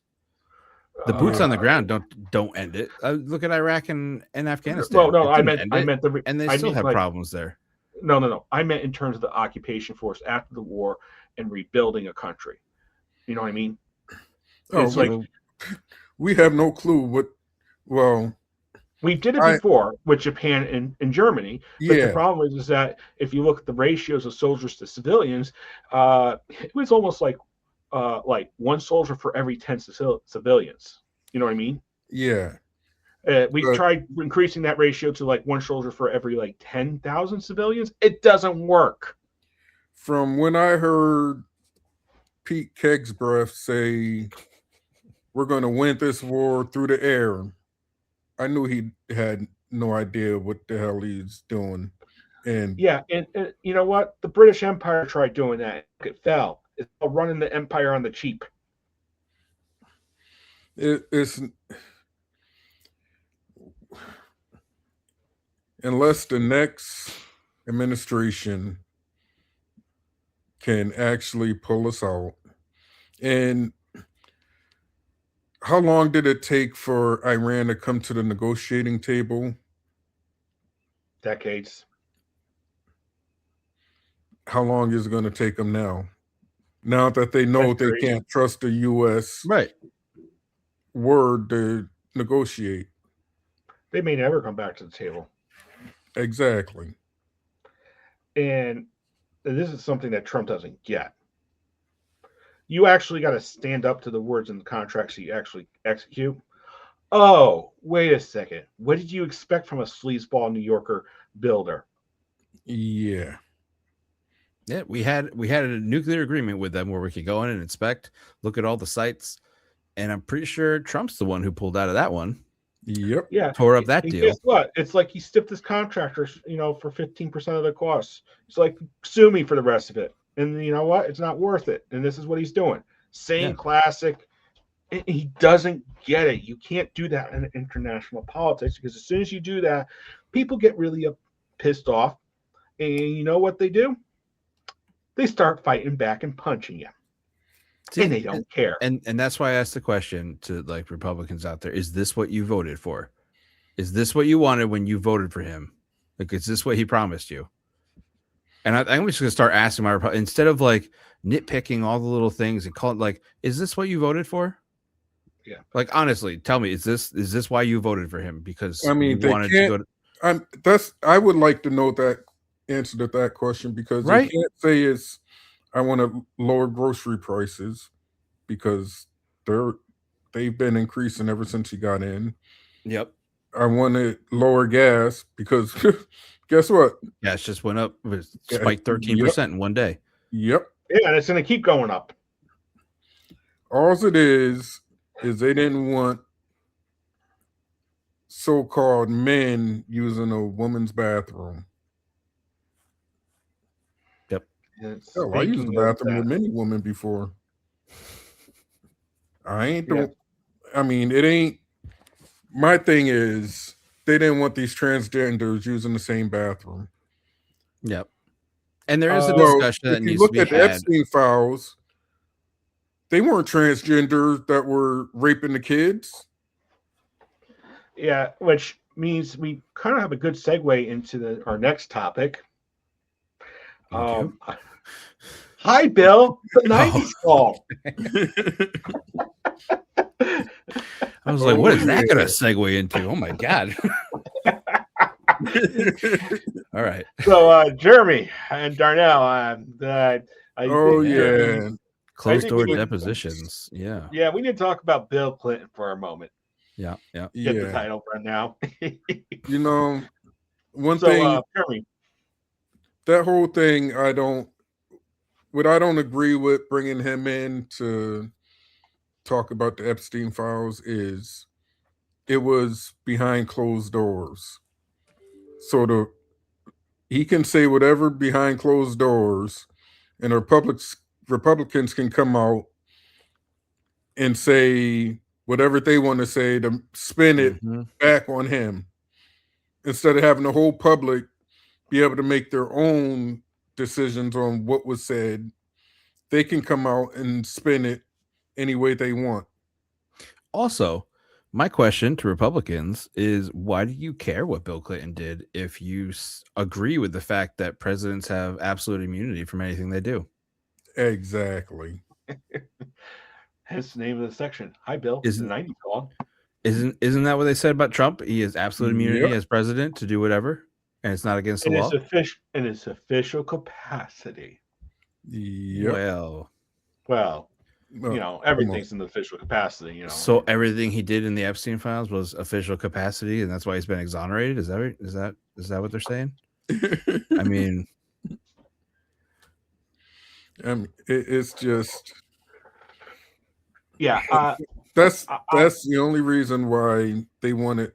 The boots on the ground don't end it. Look at Iraq and Afghanistan. Well, no, It I didn't end meant it, and they I still meant have like- problems there. No. I meant in terms of the occupation force after the war and rebuilding a country. You know what I mean? Oh, It's like we have no clue what. Well, we did it before with Japan and Germany. But the problem is that if you look at the ratios of soldiers to civilians, it was almost like one soldier for every 10 civilians. You know what I mean? Yeah. We tried increasing that ratio to like one soldier for every like 10,000 civilians. It doesn't work. From when I heard Pete Kegsbreath say we're going to win this war through the air, I knew he had no idea what the hell he's doing. And Yeah, and you know what? The British Empire tried doing that. It fell. It's called running the empire on the cheap. it's unless the next administration can actually pull us out. And how long did it take for Iran to come to the negotiating table? Decades. How long is it going to take them now? Now that they know they Centuries. can't trust the U.S. Right. word to negotiate. They may never come back to the table. Exactly. And this is something that Trump doesn't get. You actually got to stand up to the words in the contracts that you actually execute. Oh, wait a second. What did you expect from a sleazeball New Yorker builder? Yeah. Yeah, we had a nuclear agreement with them where we could go in and inspect, look at all the sites, and I'm pretty sure Trump's the one who pulled out of that one. Yep. Yeah. Tore up that And deal. guess what? It's like he stiffed his contractors, for 15% of the costs. It's like, sue me for the rest of it. And you know what? It's not worth it. And this is what he's doing. Same Yeah. classic. He doesn't get it. You can't do that in international politics because as soon as you do that, people get really pissed off. And you know what they do? They start fighting back and punching you. See, And they don't care. And that's why I asked the question to like Republicans out there: is this what you voted for? Is this what you wanted when you voted for him? Like, is this what he promised you? And I'm just gonna start asking my instead of like nitpicking all the little things and call it like, is this what you voted for? Yeah. Like, honestly, tell me, is this why you voted for him? Because I mean, you they wanted to can't. go to, I would like to know that answer to that question because Right. you can't say it's I want to lower grocery prices because they've been increasing ever since he got in. Yep. I want to lower gas because guess what? Gas just went up. It Yeah, spiked 13% in one day. Yep. Yeah, and it's going to keep going up. All it is they didn't want so-called men using a woman's bathroom. Yep. Hell, I used the Speaking of bathroom with that, many women before. I ain't Yeah. doing. I mean, it ain't. My thing is they didn't want these transgenders using the same bathroom. Yep. And there is a Well, discussion that if you needs to look be at the had. Epstein files, they weren't transgenders that were raping the kids. yeah, which means we kind of have a good segue into our next topic. Thank you. Hi, Bill. The 90s call. I was like, what is that yeah. going to segue into? Oh my God. All right. So, Jeremy and Darnell, Oh yeah. Closed think door we need- depositions. Yeah. Yeah, we need to talk about Bill Clinton for a moment. Yeah. Yeah. Get the Yeah. title right now. You know, one So, thing Jeremy, that whole thing I don't agree with bringing him in to talk about the Epstein files is it was behind closed doors. So he can say whatever behind closed doors and Republicans can come out and say whatever they want to say to spin it Mhm. back on him instead of having the whole public be able to make their own decisions on what was said. They can come out and spin it any way they want. Also, my question to Republicans is why do you care what Bill Clinton did if you agree with the fact that presidents have absolute immunity from anything they do? Exactly. hence the name of the section. Hi, Bill. Isn't- the 90s call. Isn't that what they said about Trump? He has absolute immunity Yep. as president to do whatever, and it's not against the In law. its official capacity. Yep. Well, Well, everything's in the official capacity. so everything he did in the Epstein files was official capacity, and that's why he's been exonerated. Is that what they're saying? I mean, it's just Yeah. That's I- the only reason why they wanted.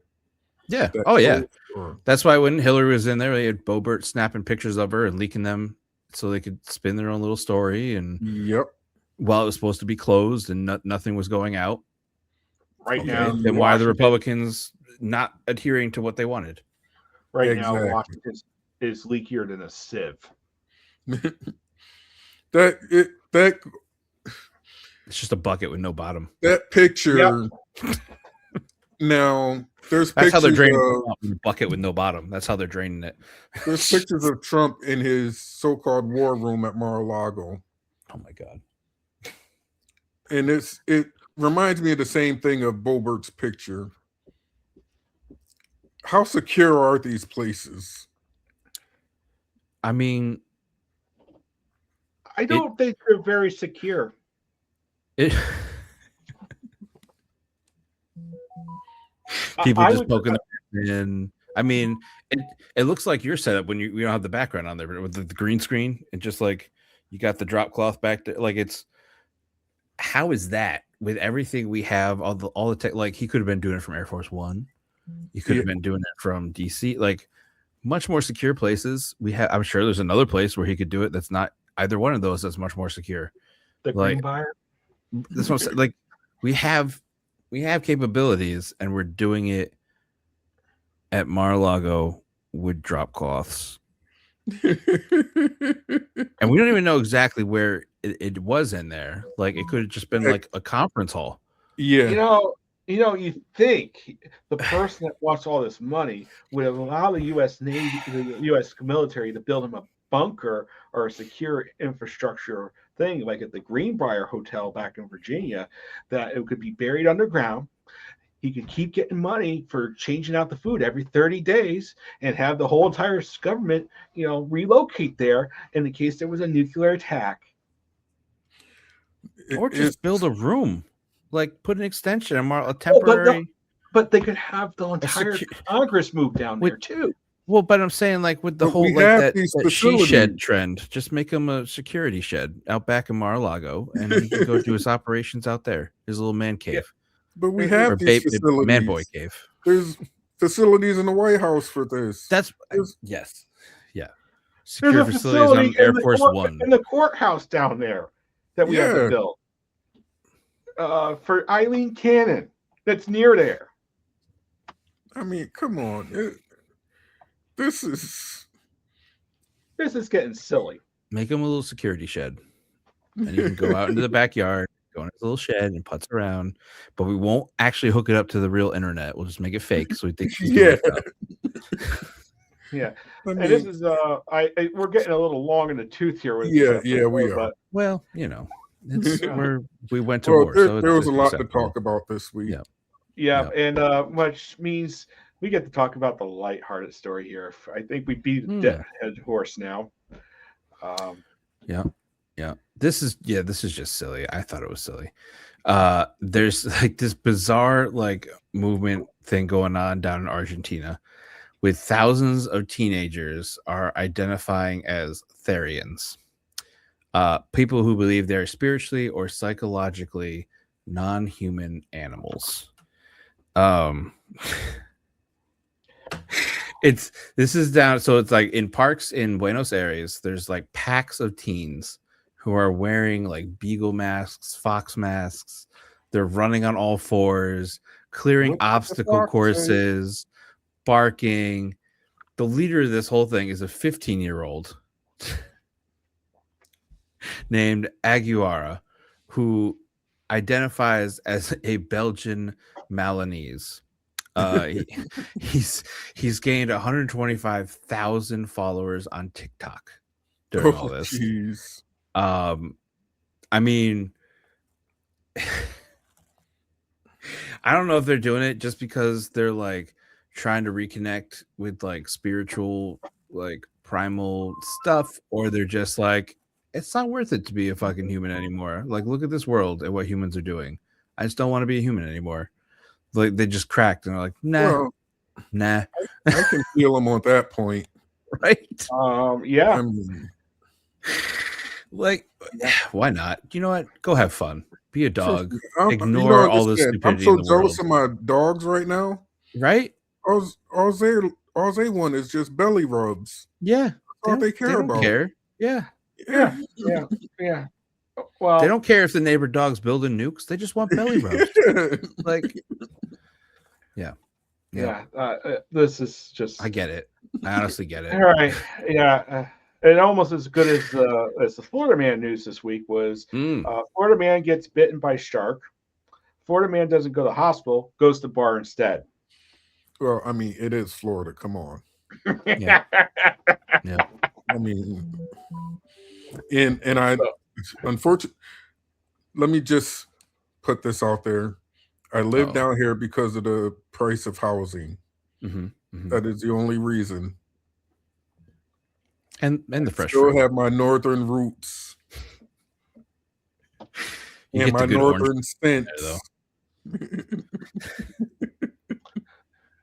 Yeah. That Oh yeah. closed door. That's why when Hillary was in there, they had Bobert snapping pictures of her and leaking them so they could spin their own little story. And Yep. while it was supposed to be closed and nothing was going out, right okay, now, then why are the Washington- Republicans not adhering to what they wanted? Right now, Exactly. Washington is leakier than a sieve. that It's just a bucket with no bottom. picture. Now there's That's how they're pictures draining of, a bucket with no bottom. That's how they're draining it. there's pictures of Trump in his so-called war room at Mar-a-Lago, Oh my god. and it reminds me of the same thing of Bobert's picture. How secure are these places? I mean, I don't think they're very secure. it. People I just would- poking their in. I mean, it looks like your setup when you don't have the background on there, but with the green screen and just like you got the drop cloth back there. Like it's how is that with everything we have, all the tech? Like he could have been doing it from Air Force One. You could have been doing it from DC. Like much more secure places. We have. I'm sure there's another place where he could do it. That's not either one of those. That's much more secure. The like- Greenbrier. That's what I'm saying. Like we have capabilities and we're doing it at Mar-a-Lago with drop cloths. And we don't even know exactly where it was in there. Like it could have just been like a conference hall. Yeah. You think the person that wants all this money would allow the U.S. Navy, the U.S. military, to build him a bunker or a secure infrastructure thing, like at the Greenbrier Hotel back in Virginia, that it could be buried underground. He could keep getting money for changing out the food every 30 days and have the whole entire government, relocate there in the case there was a nuclear attack. Or just build a room. Like put an extension, a but temporary. But they could have the entire Congress move down there too. Well, but I'm saying like with the But whole we like have that these she shed facilities. trend, just make him a security shed out back in Mar-a-Lago, and he can go do his operations out there, his little man cave, But we or have these facilities. man boy cave. There's facilities in the White House for this. That's There's- yes, yeah. There's Secure a facilities facility on Air in the Force court- One. in the courthouse down there that we have Yeah. to build for Eileen Cannon. That's near there. I mean, come on. This is This is getting silly. Make him a little security shed, and he can go out into the backyard, go in his little shed, and putz around. But we won't actually hook it up to the real internet. We'll just make it fake, so we think. he's doing Yeah. stuff. Yeah, I and this mean, is we're getting a little long in the tooth here. With Yeah, this yeah, we are. but Well, it's we went to well, war. there, so there was a it's lot to acceptable. talk about this week. Yeah. yeah, and which means we get to talk about the lighthearted story here. I think we beat the dead horse now. This is just silly. I thought it was silly. There's like this bizarre like movement thing going on down in Argentina with thousands of teenagers are identifying as Therians. People who believe they're spiritually or psychologically non-human animals. This is down, so it's like in parks in Buenos Aires, there's like packs of teens who are wearing like beagle masks, fox masks. They're running on all fours, clearing What the obstacle fox courses, barking. The leader of this whole thing is a 15-year-old named Aguara, who identifies as a Belgian Milanese. He's gained 125,000 followers on TikTok during all this. Jeez. I mean, I don't know if they're doing it just because they're like trying to reconnect with like spiritual, like primal stuff, or they're just like, it's not worth it to be a fucking human anymore. Like, look at this world and what humans are doing. I just don't want to be a human anymore. Like, they just cracked and they're like, nah. I can feel him on that point. Right? Yeah. I mean, Like, why not? You know what? Go have fun. Be a dog. You Ignore don't all the understand. I'm stupidity so in the jealous world. of my dogs right now. Right? All they want is just belly rubs. Yeah. That's all they care don't about. care. Yeah. Yeah, yeah. They Well, don't care if the neighbor dog's building nukes. They just want belly rubs. Like, yeah. this is just. I get it. I honestly get it. All right. Yeah. And almost as good as the Florida man news this week was Florida man gets bitten by shark. Florida man doesn't go to hospital, goes to bar instead. Well, I mean, it is Florida. Come on. Yeah. Yeah. I mean, and I, unfortunately, let me just put this out there. I live down here because of the price of housing. That is the only reason. And the fresh still fruit. have my northern roots You and get my the good northern orange scents. there,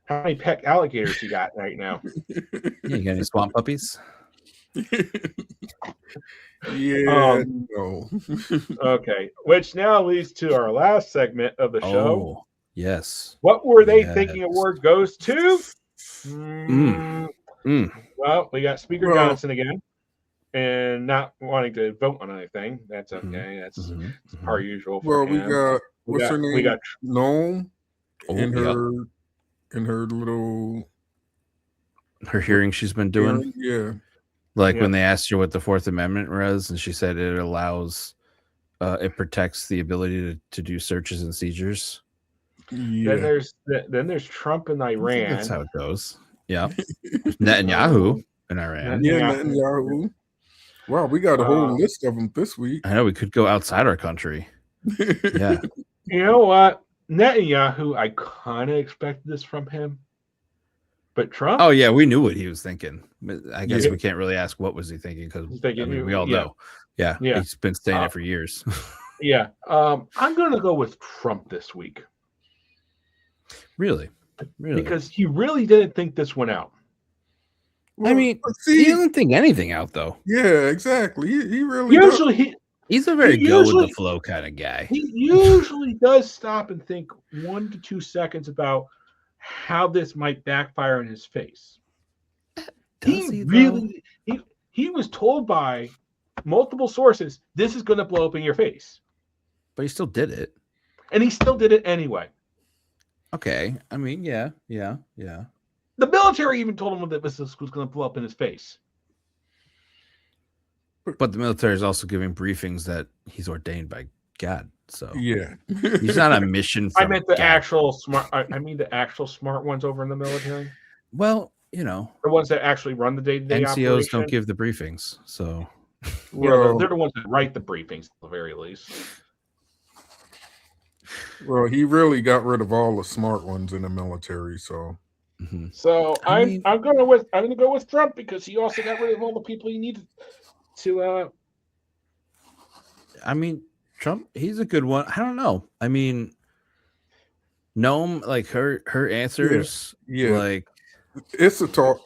How many pet alligators you got right now? Yeah, you got any swamp puppies? Yeah, no. Okay, which now leads to our last segment of the show. Oh, yes. What were they thinking award goes to? Well, we got Speaker Johnson again, and not wanting to vote on anything. That's okay. That's our usual. Well, him. we got what's her name? We got Noam in yep. her little hearing she's been doing. Yeah. Like when they asked her what the Fourth Amendment was, and she said it allows, it protects the ability to do searches and seizures. Yeah. Then there's Trump and Iran. That's how it goes. Yeah. Netanyahu in Iran. Yeah, Netanyahu. Wow, we got a whole list of them this week. I know we could go outside our country. Yeah. You know what? Netanyahu, I kind of expected this from him. But Trump? Oh, yeah, we knew what he was thinking. I guess we can't really ask what was he thinking because we all know. Yeah, he's been saying it for years. Yeah. I'm going to go with Trump this week. Really? Because he really didn't think this one out. I mean, he doesn't think anything out, though. Yeah, exactly. He really he's a very go with the flow kind of guy. He usually does stop and think 1 to 2 seconds about how this might backfire in his face. He was told by multiple sources, this is going to blow up in your face. But he still did it. And he still did it anyway. Okay. I mean, yeah. The military even told him that this was going to blow up in his face. But the military is also giving briefings that he's ordained by God. So yeah, he's not on a mission. I meant the actual smart. I mean the actual smart ones over in the military. Well, the ones that actually run the day-to-day NCOs operation. don't give the briefings, so they're the ones that write the briefings at the very least. Well, he really got rid of all the smart ones in the military, so. So I'm gonna go with Trump because he also got rid of all the people he needed to. I mean, Trump, he's a good one. I don't know. I mean, Noam, like her answers, like it's a talk.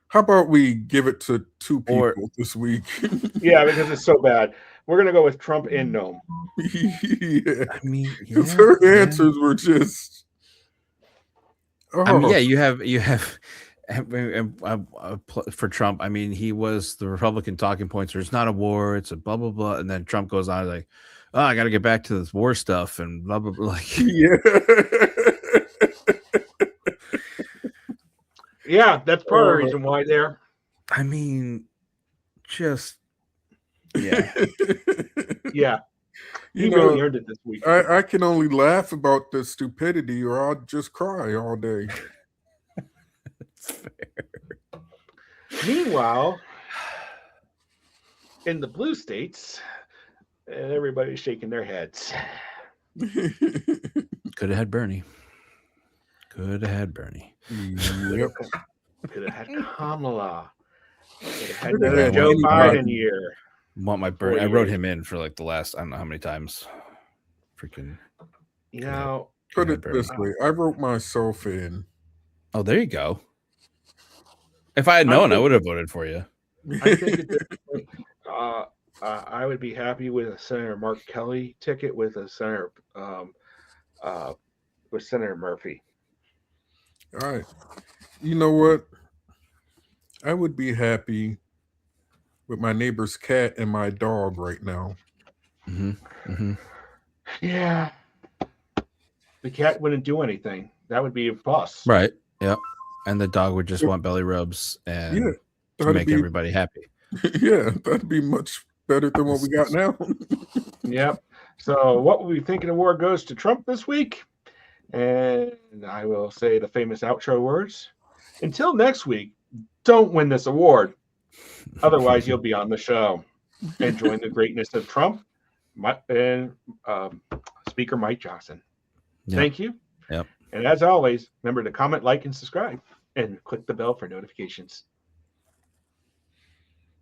How about we give it to two people this week? Yeah, because it's so bad. We're gonna go with Trump and Noam. Yeah, I mean, because her answers were just. I mean, yeah, you have. For Trump, I mean, he was the Republican talking points. Or it's not a war; it's a blah blah blah. And then Trump goes on like, "Oh, I got to get back to this war stuff," and blah blah blah. Like, yeah, that's part of the reason why there. I mean, just yeah. He really earned it this week. I can only laugh about the stupidity, or I'll just cry all day. Fair. Meanwhile, in the blue states, everybody's shaking their heads. Could have had Bernie. Yep. Could have had Kamala. Could have had Joe Biden year. Want my Bernie? I wrote him in for like the last I don't know how many times. Freaking. Put it this way: I wrote myself in. Oh, there you go. If I had known, I would have voted for you. I think I would be happy with a Senator Mark Kelly ticket with a with Senator Murphy. All right. You know what? I would be happy with my neighbor's cat and my dog right now. Yeah, the cat wouldn't do anything. That would be a fuss. Right. Yep. And the dog would just want belly rubs and Yeah, to that'd make be everybody happy. yeah, that'd be much better than what we got now. Yep. So, what will we think an award goes to Trump this week? And I will say the famous outro words. Until next week, don't win this award. Otherwise, you'll be on the show and join the greatness of Trump and Speaker Mike Johnson. Yep. Thank you. Yep. And as always, remember to comment, like, and subscribe, and click the bell for notifications.